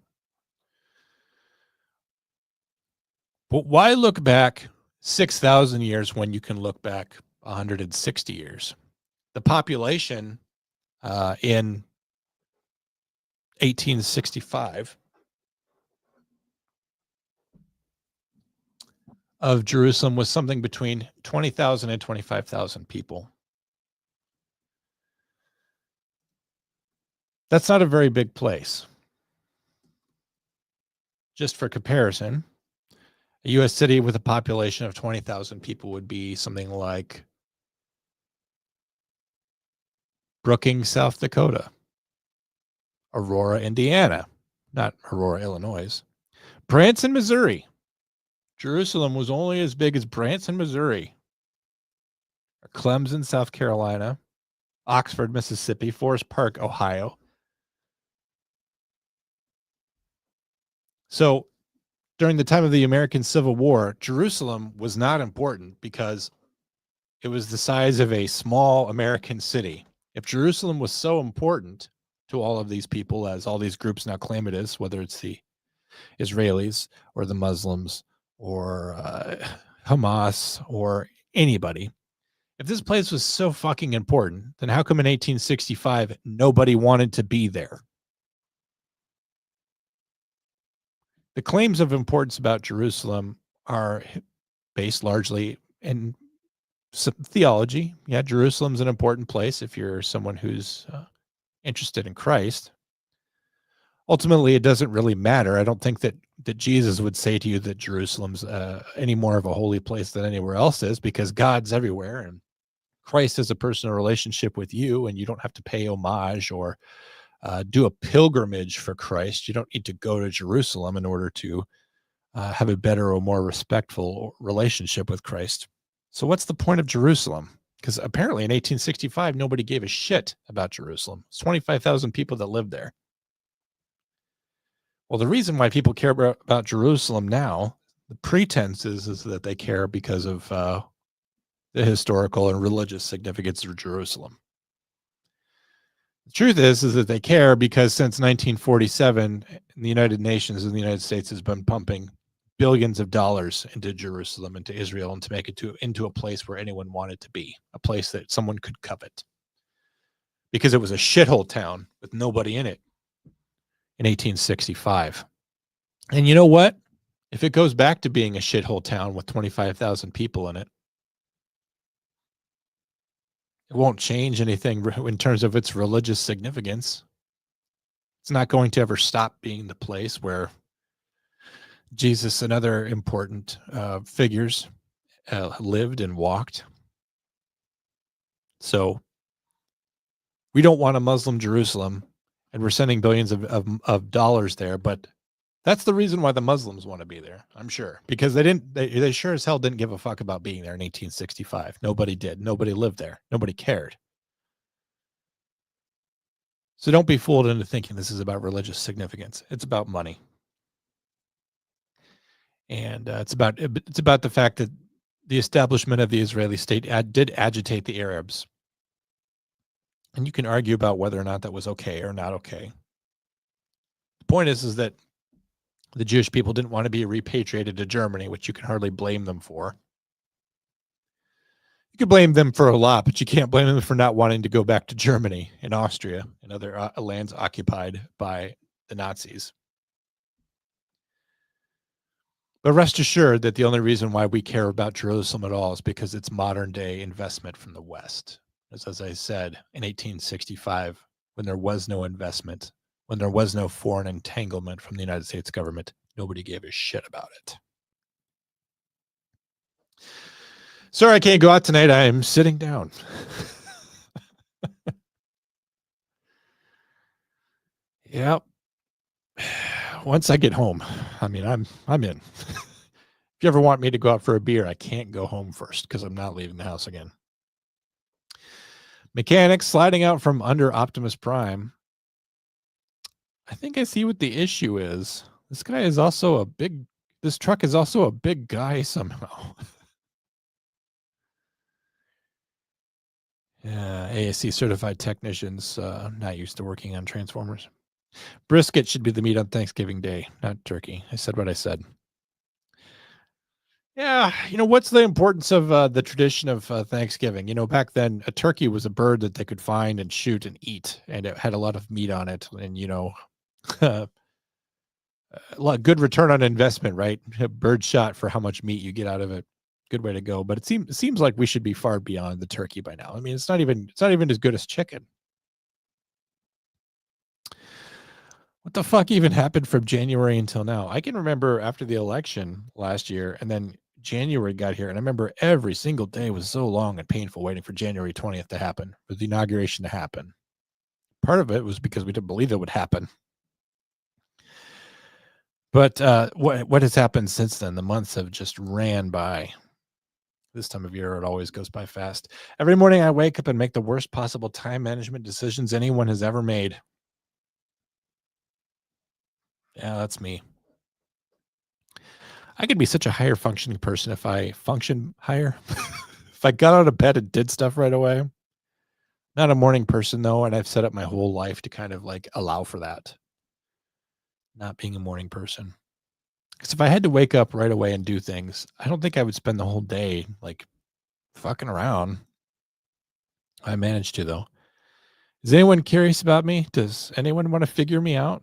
But why look back 6,000 years when you can look back 160 years? The population in 1865 of Jerusalem was something between 20,000 and 25,000 people. That's not a very big place. Just for comparison, a U.S. city with a population of 20,000 people would be something like Brookings, South Dakota, Aurora, Indiana, not Aurora, Illinois, Branson, Missouri. Jerusalem was only as big as Branson, Missouri, Clemson, South Carolina, Oxford, Mississippi, Forest Park, Ohio. So during the time of the American Civil War, Jerusalem was not important because it was the size of a small American city. If Jerusalem was so important to all of these people, as all these groups now claim it is, whether it's the Israelis or the Muslims or Hamas or anybody, if this place was so fucking important, then how come in 1865 nobody wanted to be there? The claims of importance about Jerusalem are based largely in theology. Yeah, Jerusalem's an important place if you're someone who's interested in Christ. Ultimately, it doesn't really matter. I don't think that Jesus would say to you that Jerusalem's any more of a holy place than anywhere else is, because God's everywhere and Christ has a personal relationship with you, and you don't have to pay homage or do a pilgrimage for Christ. You don't need to go to Jerusalem in order to have a better or more respectful relationship with Christ. So what's the point of Jerusalem? Because apparently in 1865, nobody gave a shit about Jerusalem. It's 25,000 people that lived there. Well, the reason why people care about Jerusalem now, the pretense is that they care because of the historical and religious significance of Jerusalem. The truth is that they care because since 1947, the United Nations and the United States has been pumping billions of dollars into Jerusalem, into Israel, and to make it into a place where anyone wanted to be, a place that someone could covet. Because it was a shithole town with nobody in it in 1865. And you know what? If it goes back to being a shithole town with 25,000 people in it, it won't change anything in terms of its religious significance. It's not going to ever stop being the place where Jesus and other important figures lived and walked. So we don't want a Muslim Jerusalem, and we're sending billions of dollars there, but that's the reason why the Muslims want to be there, I'm sure, because they sure as hell didn't give a fuck about being there in 1865. Nobody did. Nobody lived there. Nobody cared. So don't be fooled into thinking this is about religious significance. It's about money. And it's about the fact that the establishment of the Israeli state did agitate the Arabs. And you can argue about whether or not that was okay or not okay. The point is that the Jewish people didn't want to be repatriated to Germany, which you can hardly blame them for. You can blame them for a lot, but you can't blame them for not wanting to go back to Germany and Austria and other lands occupied by the Nazis. But rest assured that the only reason why we care about Jerusalem at all is because it's modern day investment from the West. As I said, in 1865, when there was no investment, when there was no foreign entanglement from the United States government, nobody gave a shit about it. Sorry, I can't go out tonight. I am sitting down. Yep. Once I get home, I mean, I'm in. If you ever want me to go out for a beer, I can't go home first because I'm not leaving the house again. Mechanics sliding out from under Optimus Prime. I think I see what the issue is. This truck is also a big guy somehow. Yeah, ASC certified technicians not used to working on transformers. Brisket should be the meat on Thanksgiving Day, not turkey. I said what I said. Yeah, what's the importance of the tradition of Thanksgiving? Back then, a turkey was a bird that they could find and shoot and eat, and it had a lot of meat on it, and a good return on investment, right? A bird shot for how much meat you get out of it. Good way to go. But it seems like we should be far beyond the turkey by now. I mean, it's not even as good as chicken. What the fuck even happened from January until now? I can remember after the election last year, and then January got here, and I remember every single day was so long and painful waiting for January 20th to happen, for the inauguration to happen. Part of it was because we didn't believe it would happen. But what has happened since then? The months have just ran by. This time of year, it always goes by fast. Every morning I wake up and make the worst possible time management decisions anyone has ever made. Yeah, that's me. I could be such a higher functioning person if I function higher. If I got out of bed and did stuff right away. Not a morning person, though, and I've set up my whole life to kind of like allow for that. Not being a morning person. Because if I had to wake up right away and do things, I don't think I would spend the whole day like fucking around. I managed to, though. Is anyone curious about me? Does anyone want to figure me out?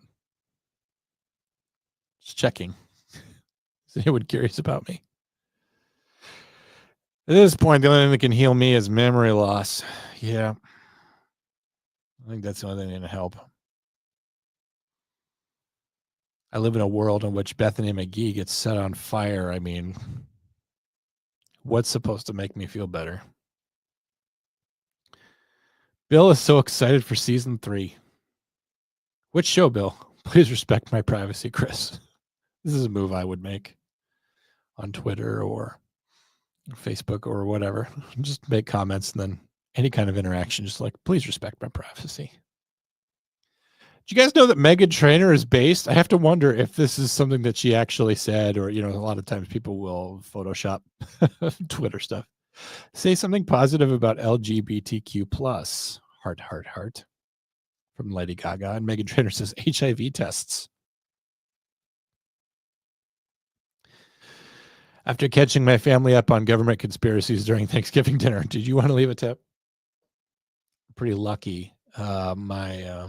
Just checking. Is anyone curious about me? At this point, the only thing that can heal me is memory loss. Yeah. I think that's the only thing that can help. I live in a world in which Bethany MaGee gets set on fire. I mean, what's supposed to make me feel better? Bill is so excited for season 3. Which show, Bill? Please respect my privacy, Chris. This is a move I would make on Twitter or Facebook or whatever. Just make comments and then any kind of interaction, just like, please respect my privacy. Do you guys know that Meghan Trainor is based? I have to wonder if this is something that she actually said, or, a lot of times people will Photoshop Twitter stuff. Say something positive about LGBTQ plus. Heart, heart, heart. From Lady Gaga. And Meghan Trainor says HIV tests. After catching my family up on government conspiracies during Thanksgiving dinner, did you want to leave a tip? Pretty lucky. My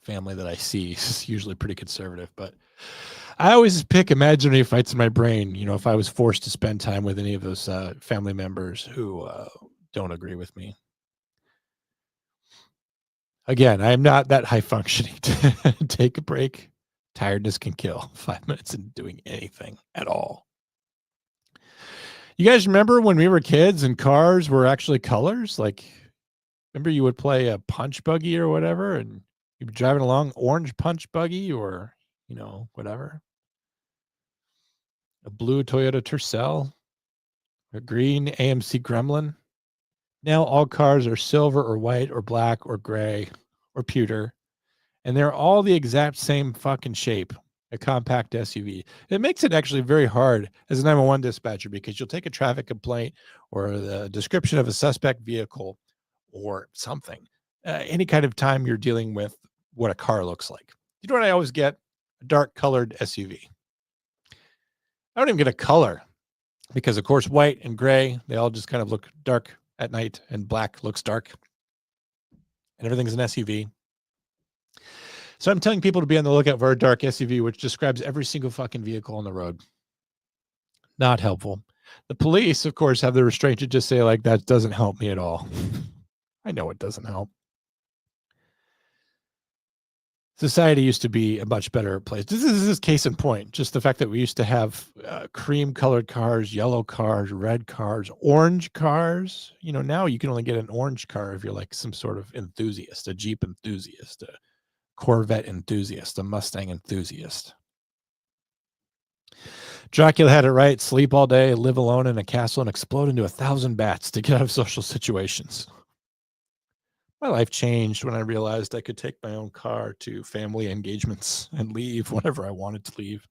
family that I see is usually pretty conservative, but I always pick imaginary fights in my brain. If I was forced to spend time with any of those family members who don't agree with me. Again, I am not that high functioning to take a break. Tiredness can kill. 5 minutes in doing anything at all. You guys remember when we were kids and cars were actually colors? Like, remember you would play a punch buggy or whatever, and you'd be driving along orange punch buggy or, whatever. A blue Toyota Tercel, a green AMC Gremlin. Now all cars are silver or white or black or gray or pewter, and they're all the exact same fucking shape, a compact SUV. It makes it actually very hard as a 911 dispatcher because you'll take a traffic complaint or the description of a suspect vehicle or something, any kind of time you're dealing with what a car looks like. You know what I always get? A dark colored SUV. I don't even get a color because, of course, white and gray, they all just kind of look dark at night, and black looks dark. And everything's an SUV. So I'm telling people to be on the lookout for a dark SUV, which describes every single fucking vehicle on the road. Not helpful. The police, of course, have the restraint to just say, like, that doesn't help me at all. I know it doesn't help. Society used to be a much better place. This is case in point. Just the fact that we used to have cream-colored cars, yellow cars, red cars, orange cars. Now you can only get an orange car if you're like some sort of enthusiast, a Jeep enthusiast, a Corvette enthusiast, a Mustang enthusiast. Dracula had it right. Sleep all day, live alone in a castle, and explode into 1,000 bats to get out of social situations. My life changed when I realized I could take my own car to family engagements and leave whenever I wanted to leave.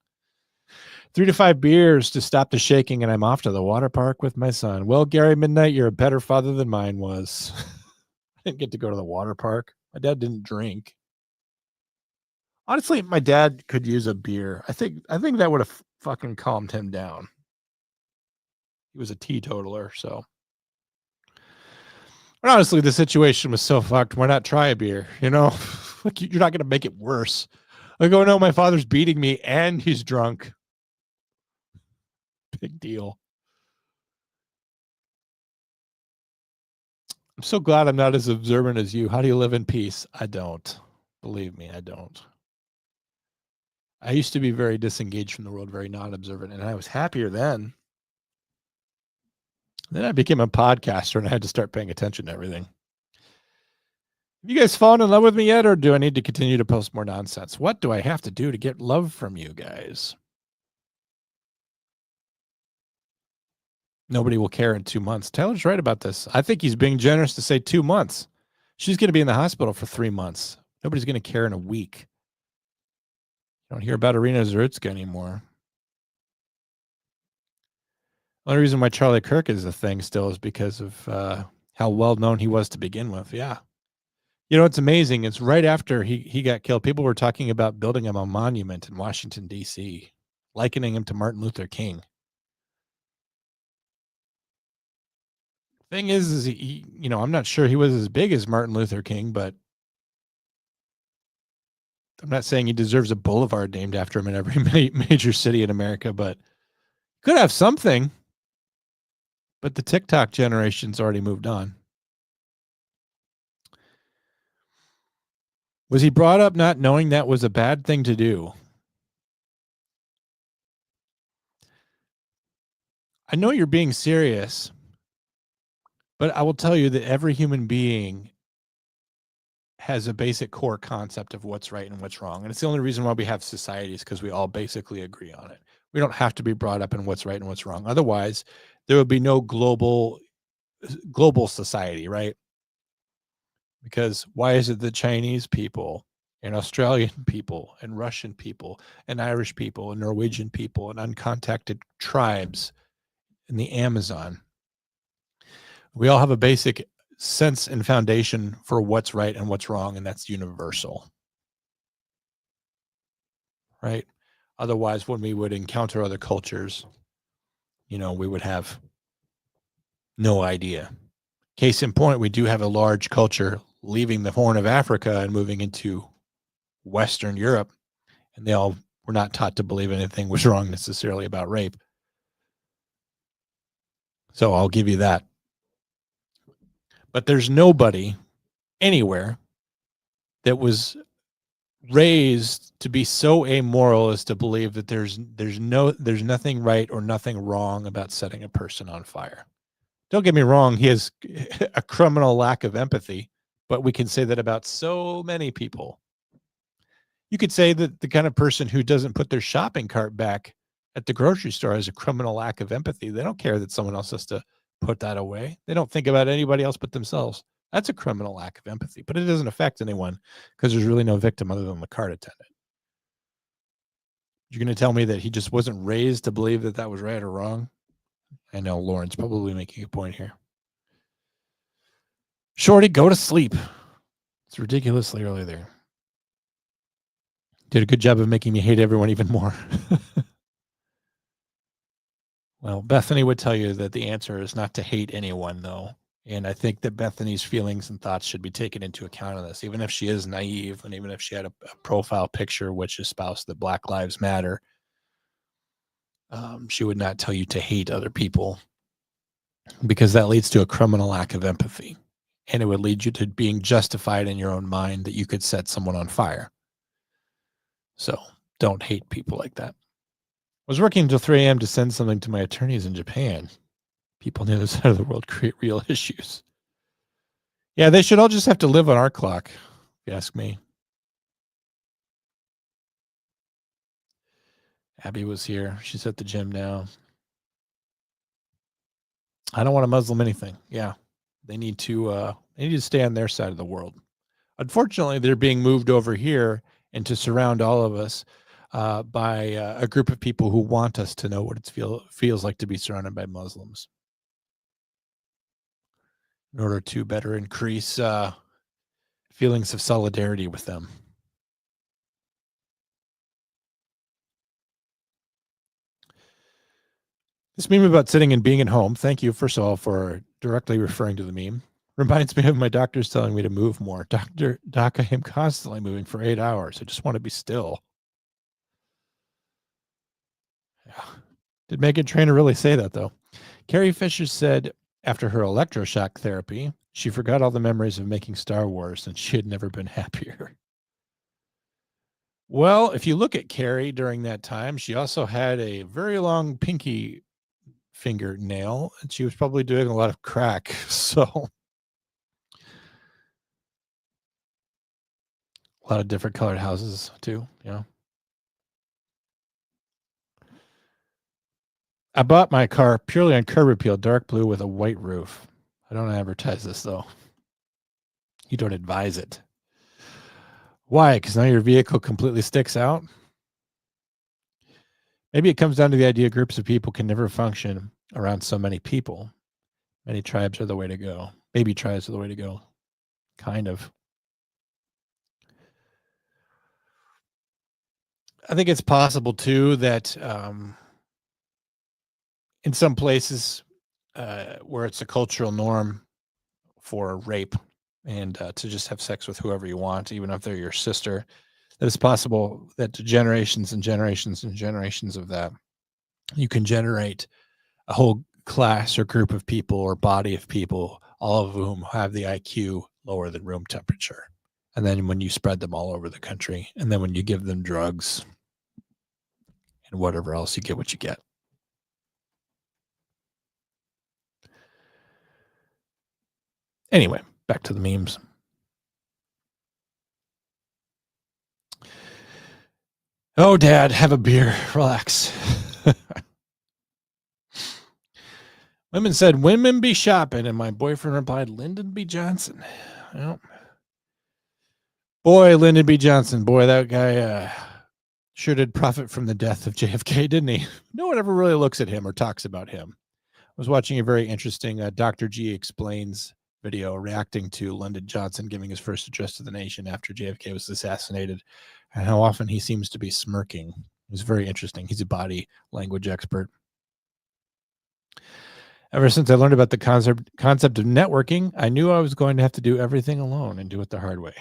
3 to 5 beers to stop the shaking, and I'm off to the water park with my son. Well, Gary Midnight, you're a better father than mine was. I didn't get to go to the water park. My dad didn't drink. Honestly, my dad could use a beer. I think that would have fucking calmed him down. He was a teetotaler, so. But honestly, the situation was so fucked. Why not try a beer? You know, like you're not going to make it worse. Like, oh no, my father's beating me and he's drunk. Big deal. I'm so glad I'm not as observant as you. How do you live in peace? I don't. Believe me, I don't. I used to be very disengaged from the world, very non-observant, and I was happier then. Then I became a podcaster and I had to start paying attention to everything. Have you guys fallen in love with me yet, or do I need to continue to post more nonsense? What do I have to do to get love from you guys? Nobody will care in 2 months. Taylor's right about this. I think he's being generous to say 2 months. She's going to be in the hospital for 3 months. Nobody's going to care in a week. You don't hear about Iryna Zarutska anymore. The only reason why Charlie Kirk is a thing still is because of how well known he was to begin with. Yeah. You know, it's amazing. It's right after he got killed. People were talking about building him a monument in Washington, D.C., likening him to Martin Luther King. Thing is he, you know, I'm not sure he was as big as Martin Luther King, but I'm not saying he deserves a boulevard named after him in every major city in America, but could have something. But the TikTok generation's already moved on. Was he brought up not knowing that was a bad thing to do? I know you're being serious, but I will tell you that every human being has a basic core concept of what's right and what's wrong. And it's the only reason why we have societies, because we all basically agree on it. We don't have to be brought up in what's right and what's wrong. Otherwise, there would be no global society, right? Because why is it the Chinese people and Australian people and Russian people and Irish people and Norwegian people and uncontacted tribes in the Amazon, we all have a basic sense and foundation for what's right and what's wrong, and that's universal, right? Otherwise, when we would encounter other cultures, you know, we would have no idea. Case in point, we do have a large culture leaving the Horn of Africa and moving into Western Europe, and they all were not taught to believe anything was wrong necessarily about rape. So I'll give you that. But there's nobody anywhere that was raised to be so amoral as to believe that there's nothing right or nothing wrong about setting a person on fire. Don't get me wrong, he has a criminal lack of empathy, but we can say that about so many people. You could say that the kind of person who doesn't put their shopping cart back at the grocery store has a criminal lack of empathy. They don't care that someone else has to put that away. They don't think about anybody else but themselves. That's a criminal lack of empathy, but it doesn't affect anyone because there's really no victim other than the cart attendant. You're going to tell me that he just wasn't raised to believe that that was right or wrong? I know Lauren's probably making a point here. Shorty, go to sleep. It's ridiculously early there. Did a good job of making me hate everyone even more. Well, Bethany would tell you that the answer is not to hate anyone, though. And I think that Bethany's feelings and thoughts should be taken into account in this, even if she is naive and even if she had a profile picture which espoused that Black Lives Matter. She would not tell you to hate other people because that leads to a criminal lack of empathy. And it would lead you to being justified in your own mind that you could set someone on fire. So don't hate people like that. I was working until 3 a.m. to send something to my attorneys in Japan. People on the other side of the world create real issues. Yeah, they should all just have to live on our clock, if you ask me. Abby was here. She's at the gym now. I don't want to Muslim anything. Yeah, They need to stay on their side of the world. Unfortunately, they're being moved over here and to surround all of us by a group of people who want us to know what it feels like to be surrounded by Muslims in order to better increase feelings of solidarity with them. This meme about sitting and being at home, thank you, first of all, for directly referring to the meme, reminds me of my doctors telling me to move more. Doc, I am constantly moving for 8 hours. I just want to be still. Yeah. Did Megan Trainor really say that, though? Carrie Fisher said after her electroshock therapy, she forgot all the memories of making Star Wars and she had never been happier. Well, if you look at Carrie during that time, she also had a very long pinky fingernail and she was probably doing a lot of crack. So a lot of different colored houses too. Yeah. I bought my car purely on curb appeal, dark blue with a white roof. I don't advertise this though. You don't advise it. Why? Because now your vehicle completely sticks out? Maybe it comes down to the idea groups of people can never function around so many people. Many tribes are the way to go. Baby tribes are the way to go. Kind of. I think it's possible too that in some places where it's a cultural norm for rape and to just have sex with whoever you want, even if they're your sister, that it's possible that generations and generations and generations of that, you can generate a whole class or group of people or body of people, all of whom have the IQ lower than room temperature. And then when you spread them all over the country, and then when you give them drugs and whatever else, you get what you get. Anyway, back to the memes. Oh, Dad, have a beer. Relax. Women said, women be shopping. And my boyfriend replied, Lyndon B. Johnson. Well, boy, Lyndon B. Johnson. Boy, that guy sure did profit from the death of JFK, didn't he? No one ever really looks at him or talks about him. I was watching a very interesting Dr. G Explains video reacting to Lyndon Johnson giving his first address to the nation after JFK was assassinated and how often he seems to be smirking. It was very interesting. He's a body language expert. Ever since I learned about the concept of networking, I knew I was going to have to do everything alone and do it the hard way.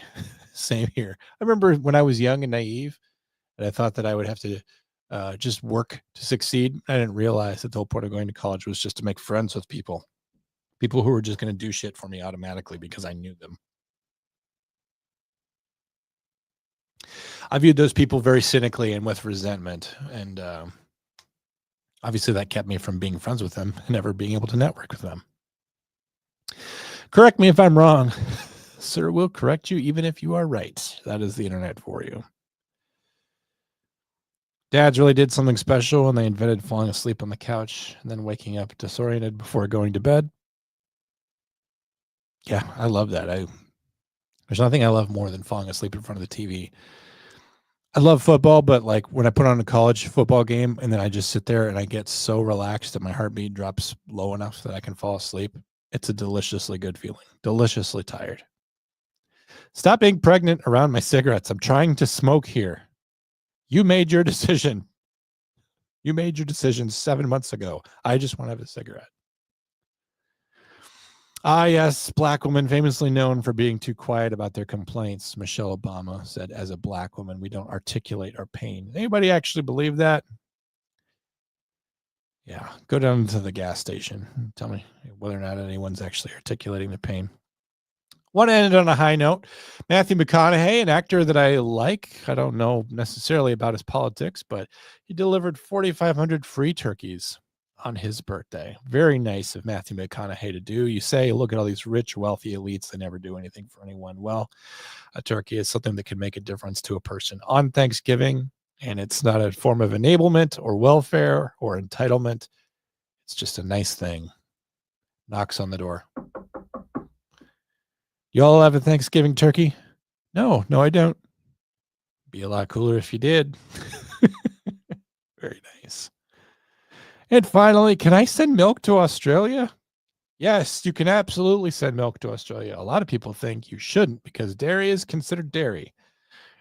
Same here. I remember when I was young and naive, and I thought that I would have to just work to succeed. I didn't realize that the whole point of going to college was just to make friends with people who were just going to do shit for me automatically because I knew them. I viewed those people very cynically and with resentment. And obviously that kept me from being friends with them and never being able to network with them. Correct me if I'm wrong. Sir will correct you even if you are right. That is the internet for you. Dads really did something special when they invented falling asleep on the couch and then waking up disoriented before going to bed. Yeah, I love that. There's nothing I love more than falling asleep in front of the TV. I love football, but like when I put on a college football game and then I just sit there and I get so relaxed that my heartbeat drops low enough that I can fall asleep, it's a deliciously good feeling. Deliciously tired. Stop being pregnant around my cigarettes. I'm trying to smoke here. You made your decision. You made your decision 7 months ago. I just want to have a cigarette. Ah, yes, black woman famously known for being too quiet about their complaints. Michelle Obama said, as a black woman, we don't articulate our pain. Anybody actually believe that? Yeah, go down to the gas station and tell me whether or not anyone's actually articulating their pain. Want to end on a high note. Matthew McConaughey, an actor that I like. I don't know necessarily about his politics, but he delivered 4,500 free turkeys on his birthday. Very nice of Matthew McConaughey to do. You say, look at all these rich, wealthy elites. They never do anything for anyone. Well, a turkey is something that can make a difference to a person on Thanksgiving, and it's not a form of enablement or welfare or entitlement. It's just a nice thing. Knocks on the door. You all have a Thanksgiving turkey? No, I don't. Be a lot cooler if you did. Very nice. And finally, can I send milk to Australia? Yes, you can absolutely send milk to Australia. A lot of people think you shouldn't because dairy is considered dairy.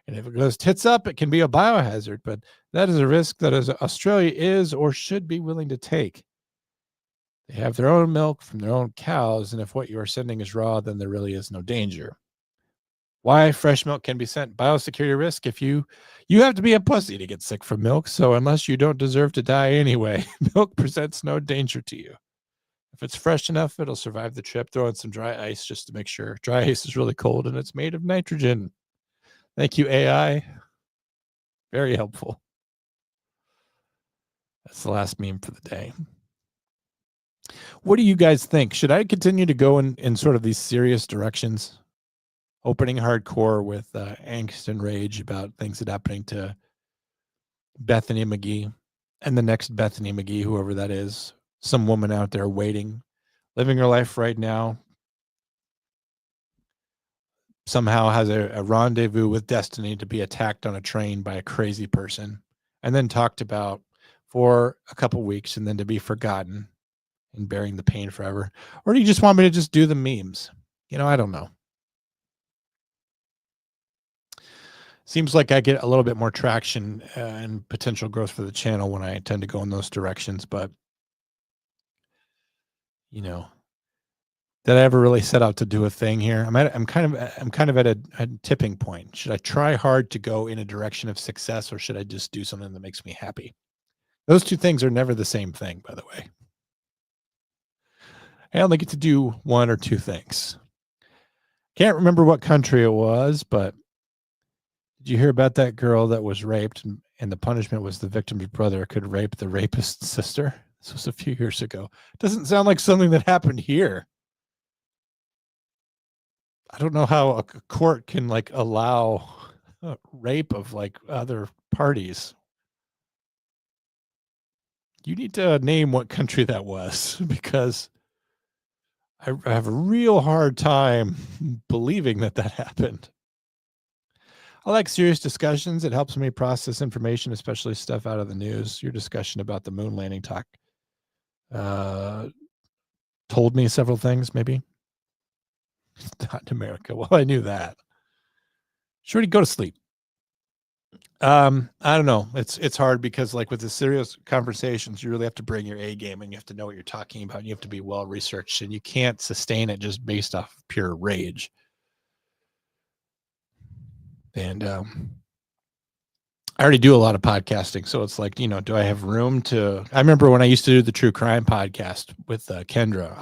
And if it goes tits up, it can be a biohazard, but that is a risk that Australia is or should be willing to take. They have their own milk from their own cows, and if what you are sending is raw, then there really is no danger. Why fresh milk can be sent? Biosecurity risk. If you have to be a pussy to get sick from milk, so unless you don't deserve to die anyway, milk presents no danger to you. If it's fresh enough, it'll survive the trip. Throw in some dry ice just to make sure. Dry ice is really cold and it's made of nitrogen. Thank you, AI. Very helpful. That's the last meme for the day. What do you guys think? Should I continue to go in sort of these serious directions? Opening hardcore with angst and rage about things that are happening to Bethany MaGee and the next Bethany MaGee, whoever that is. Some woman out there waiting, living her life right now. Somehow has a rendezvous with destiny to be attacked on a train by a crazy person and then talked about for a couple weeks and then to be forgotten and bearing the pain forever. Or do you just want me to just do the memes? I don't know. Seems like I get a little bit more traction and potential growth for the channel when I tend to go in those directions, but did I ever really set out to do a thing here? I'm kind of at a tipping point. Should I try hard to go in a direction of success, or should I just do something that makes me happy? Those two things are never the same thing, by the way. I only get to do one or two things. Can't remember what country it was, but did you hear about that girl that was raped and the punishment was the victim's brother could rape the rapist's sister? This was a few years ago. Doesn't sound like something that happened here. I don't know how a court can allow rape of other parties. You need to name what country that was because I have a real hard time believing that happened. I like serious discussions. It helps me process information, especially stuff out of the news. Your discussion about the moon landing talk told me several things, maybe. Not in America. Well, I knew that. Shorty, go to sleep. I don't know. It's hard because with the serious conversations, you really have to bring your A game and you have to know what you're talking about. And you have to be well researched and you can't sustain it just based off pure rage. And I already do a lot of podcasting, so it's do I have room to? I remember when I used to do the true crime podcast with Kendra,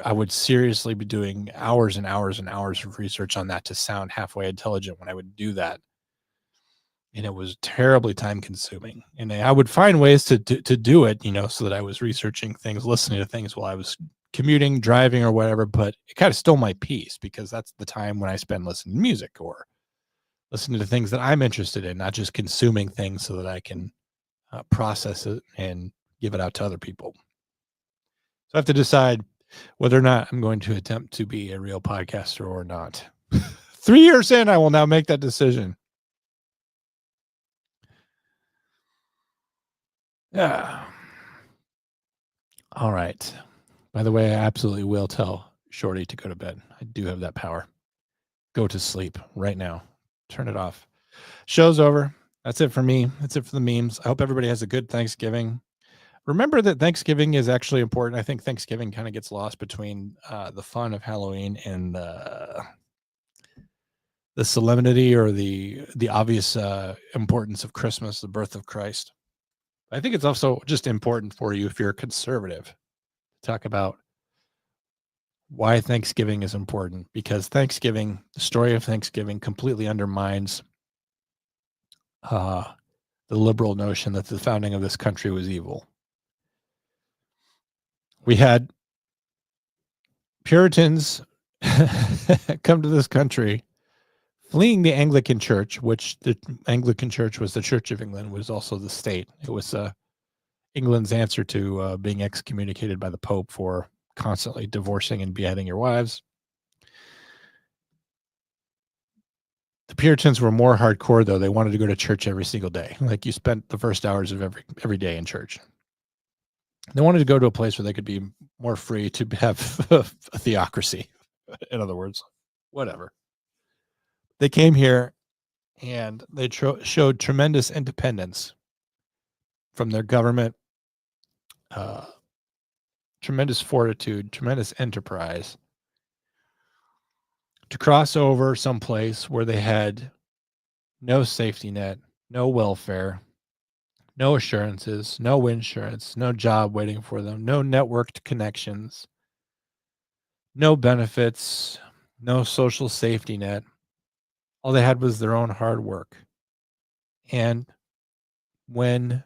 I would seriously be doing hours and hours and hours of research on that to sound halfway intelligent when I would do that. And it was terribly time consuming. And I would find ways to do it, so that I was researching things, listening to things while I was commuting, driving or whatever, but it kind of stole my peace because that's the time when I spend listening to music or listening to things that I'm interested in, not just consuming things so that I can process it and give it out to other people. So I have to decide whether or not I'm going to attempt to be a real podcaster or not. 3 years in, I will now make that decision. Yeah. All right. By the way, I absolutely will tell Shorty to go to bed. I do have that power. Go to sleep right now. Turn it off. Show's over. That's it for me. That's it for the memes. I hope everybody has a good Thanksgiving. Remember that Thanksgiving is actually important. I think Thanksgiving kind of gets lost between the fun of Halloween and the solemnity or the obvious importance of Christmas, the birth of Christ. I think it's also just important for you if you're a conservative to talk about why Thanksgiving is important, because Thanksgiving, the story of Thanksgiving completely undermines the liberal notion that the founding of this country was evil. We had Puritans come to this country fleeing the Anglican Church, which the Anglican Church was the Church of England, was also the state. It was England's answer to being excommunicated by the Pope for constantly divorcing and beheading your wives. The Puritans were more hardcore, though. They wanted to go to church every single day. Like you spent the first hours of every day in church. They wanted to go to a place where they could be more free to have a theocracy. In other words, whatever. They came here and they showed tremendous independence from their government, tremendous fortitude, tremendous enterprise to cross over someplace where they had no safety net, no welfare, no assurances, no insurance, no job waiting for them, no networked connections, no benefits, no social safety net. All they had was their own hard work. And when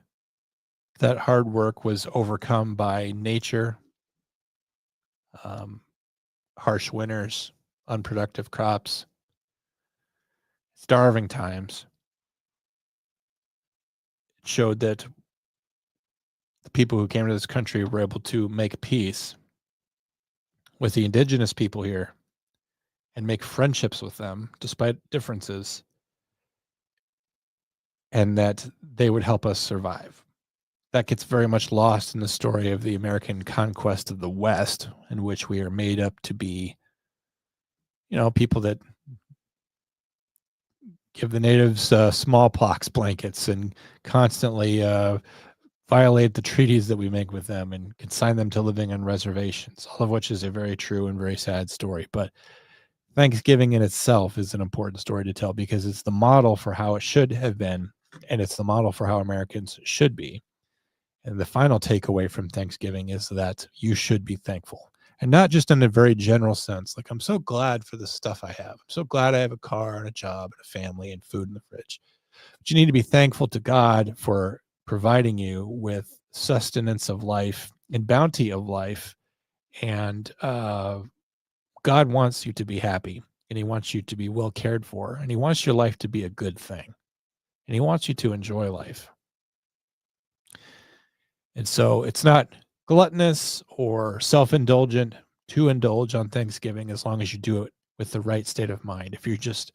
that hard work was overcome by nature, harsh winters, unproductive crops, starving times, it showed that the people who came to this country were able to make peace with the indigenous people here and make friendships with them despite differences, and that they would help us survive. That gets very much lost in the story of the American conquest of the West, in which we are made up to be, people that give the natives smallpox blankets and constantly violate the treaties that we make with them and consign them to living on reservations, all of which is a very true and very sad story. But Thanksgiving in itself is an important story to tell because it's the model for how it should have been, and it's the model for how Americans should be. And the final takeaway from Thanksgiving is that you should be thankful, and not just in a very general sense. Like, I'm so glad for the stuff I have. I'm so glad I have a car and a job and a family and food in the fridge. But you need to be thankful to God for providing you with sustenance of life and bounty of life. And God wants you to be happy, and he wants you to be well cared for, and he wants your life to be a good thing, and he wants you to enjoy life. And so it's not gluttonous or self-indulgent to indulge on Thanksgiving as long as you do it with the right state of mind. If you just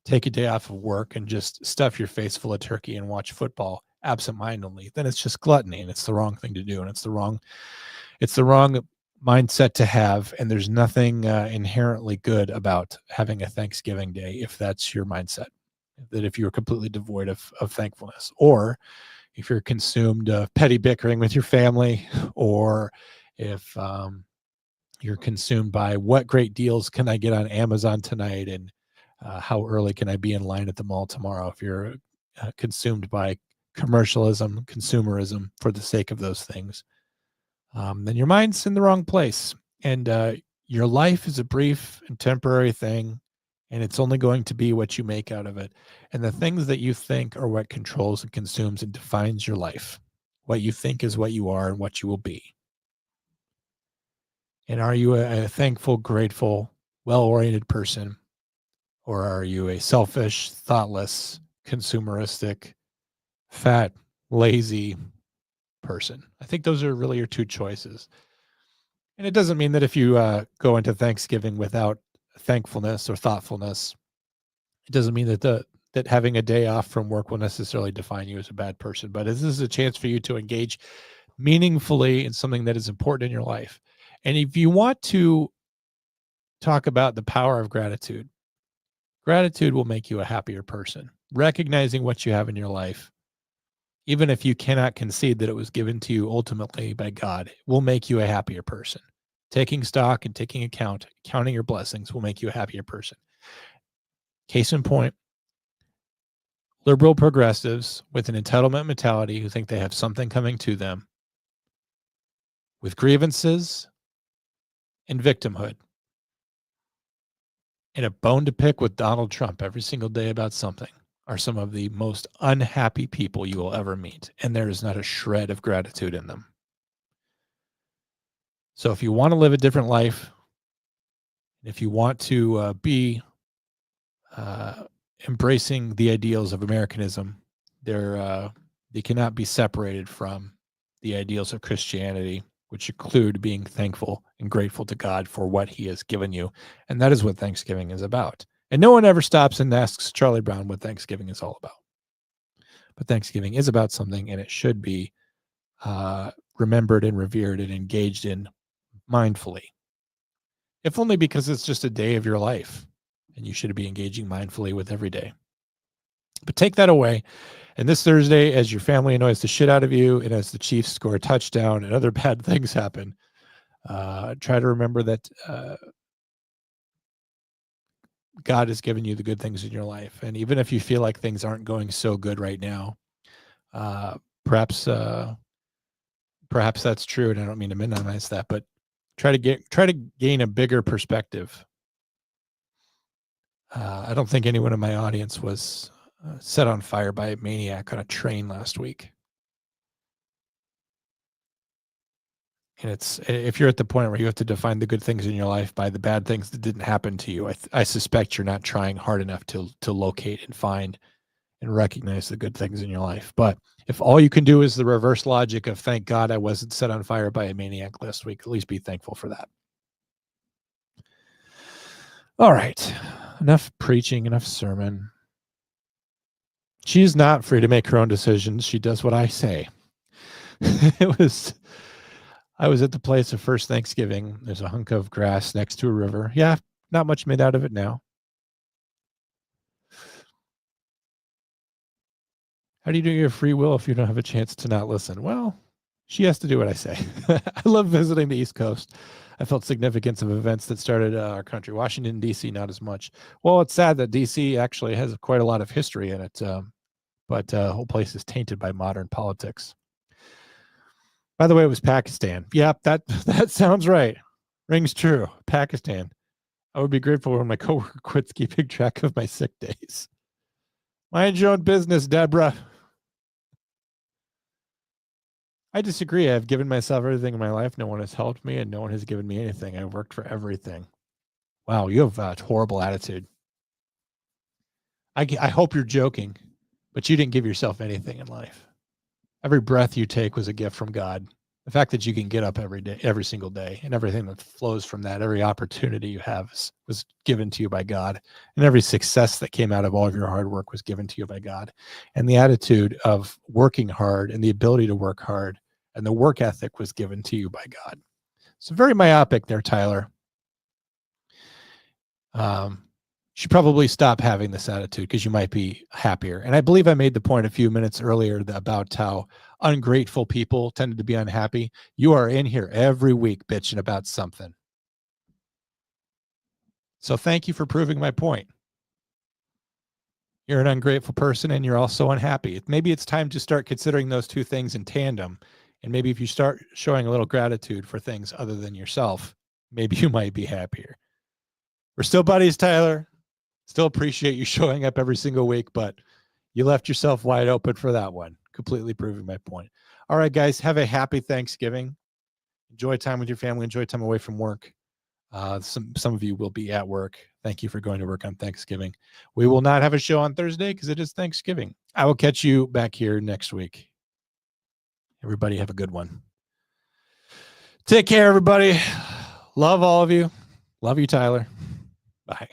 take a day off of work and just stuff your face full of turkey and watch football absentmindedly, then it's just gluttony, and it's the wrong thing to do, and it's the wrong mindset to have. And there's nothing inherently good about having a Thanksgiving day if that's your mindset, that if you're completely devoid of thankfulness, or if you're consumed of petty bickering with your family, or if you're consumed by what great deals can I get on Amazon tonight, and how early can I be in line at the mall tomorrow. If you're consumed by commercialism, consumerism for the sake of those things, then your mind's in the wrong place. And your life is a brief and temporary thing, and it's only going to be what you make out of it. And the things that you think are what controls and consumes and defines your life. What you think is what you are and what you will be. And are you a thankful, grateful, well-oriented person? Or are you a selfish, thoughtless, consumeristic, fat, lazy person? I think those are really your two choices. And it doesn't mean that if you go into Thanksgiving without thankfulness or thoughtfulness, it doesn't mean that having a day off from work will necessarily define you as a bad person. But this is a chance for you to engage meaningfully in something that is important in your life. And if you want to talk about the power of gratitude, gratitude will make you a happier person. Recognizing what you have in your life, even if you cannot concede that it was given to you ultimately by God, will make you a happier person. Taking stock and taking account, counting your blessings will make you a happier person. Case in point, liberal progressives with an entitlement mentality who think they have something coming to them, with grievances and victimhood, and a bone to pick with Donald Trump every single day about something, are some of the most unhappy people you will ever meet. And there is not a shred of gratitude in them. So if you want to live a different life, if you want to be embracing the ideals of Americanism, they cannot be separated from the ideals of Christianity, which include being thankful and grateful to God for what he has given you. And that is what Thanksgiving is about. And no one ever stops and asks Charlie Brown what Thanksgiving is all about. But Thanksgiving is about something, and it should be remembered and revered and engaged in mindfully. If only because it's just a day of your life, and you should be engaging mindfully with every day. But take that away. And this Thursday, as your family annoys the shit out of you, and as the Chiefs score a touchdown and other bad things happen, try to remember that God has given you the good things in your life. And even if you feel like things aren't going so good right now, perhaps that's true. And I don't mean to minimize that, but try to gain a bigger perspective. I don't think anyone in my audience was set on fire by a maniac on a train last week. And if you're at the point where you have to define the good things in your life by the bad things that didn't happen to you, I suspect you're not trying hard enough to locate and find and recognize the good things in your life. But if all you can do is the reverse logic of thank God I wasn't set on fire by a maniac last week, at least be thankful for that. All right. Enough preaching, enough sermon. She's not free to make her own decisions. She does what I say. I was at the place of first Thanksgiving. There's a hunk of grass next to a river. Yeah, not much made out of it now. How do you do your free will if you don't have a chance to not listen? Well, she has to do what I say. I love visiting the East Coast. I felt significance of events that started our country. Washington, D.C., not as much. Well, it's sad that D.C. actually has quite a lot of history in it, but the whole place is tainted by modern politics. By the way, it was Pakistan. Yep, that sounds right. Rings true. Pakistan. I would be grateful when my coworker quits keeping track of my sick days. Mind your own business, Deborah. I disagree. I've given myself everything in my life. No one has helped me, and no one has given me anything. I've worked for everything. Wow, you have a horrible attitude. I hope you're joking, but you didn't give yourself anything in life. Every breath you take was a gift from God. The fact that you can get up every day, every single day, and everything that flows from that, every opportunity you have was given to you by God. And every success that came out of all of your hard work was given to you by God. And the attitude of working hard and the ability to work hard and the work ethic was given to you by God. So very myopic there, Tyler. Should probably stop having this attitude because you might be happier. And I believe I made the point a few minutes earlier about how ungrateful people tended to be unhappy. You are in here every week bitching about something. So thank you for proving my point. You're an ungrateful person and you're also unhappy. Maybe it's time to start considering those two things in tandem. And maybe if you start showing a little gratitude for things other than yourself, maybe you might be happier. We're still buddies, Tyler. Still appreciate you showing up every single week, but you left yourself wide open for that one. Completely proving my point. All right, guys, have a happy Thanksgiving. Enjoy time with your family. Enjoy time away from work. Some of you will be at work. Thank you for going to work on Thanksgiving. We will not have a show on Thursday because it is Thanksgiving. I will catch you back here next week. Everybody have a good one. Take care, everybody. Love all of you. Love you, Tyler. Bye.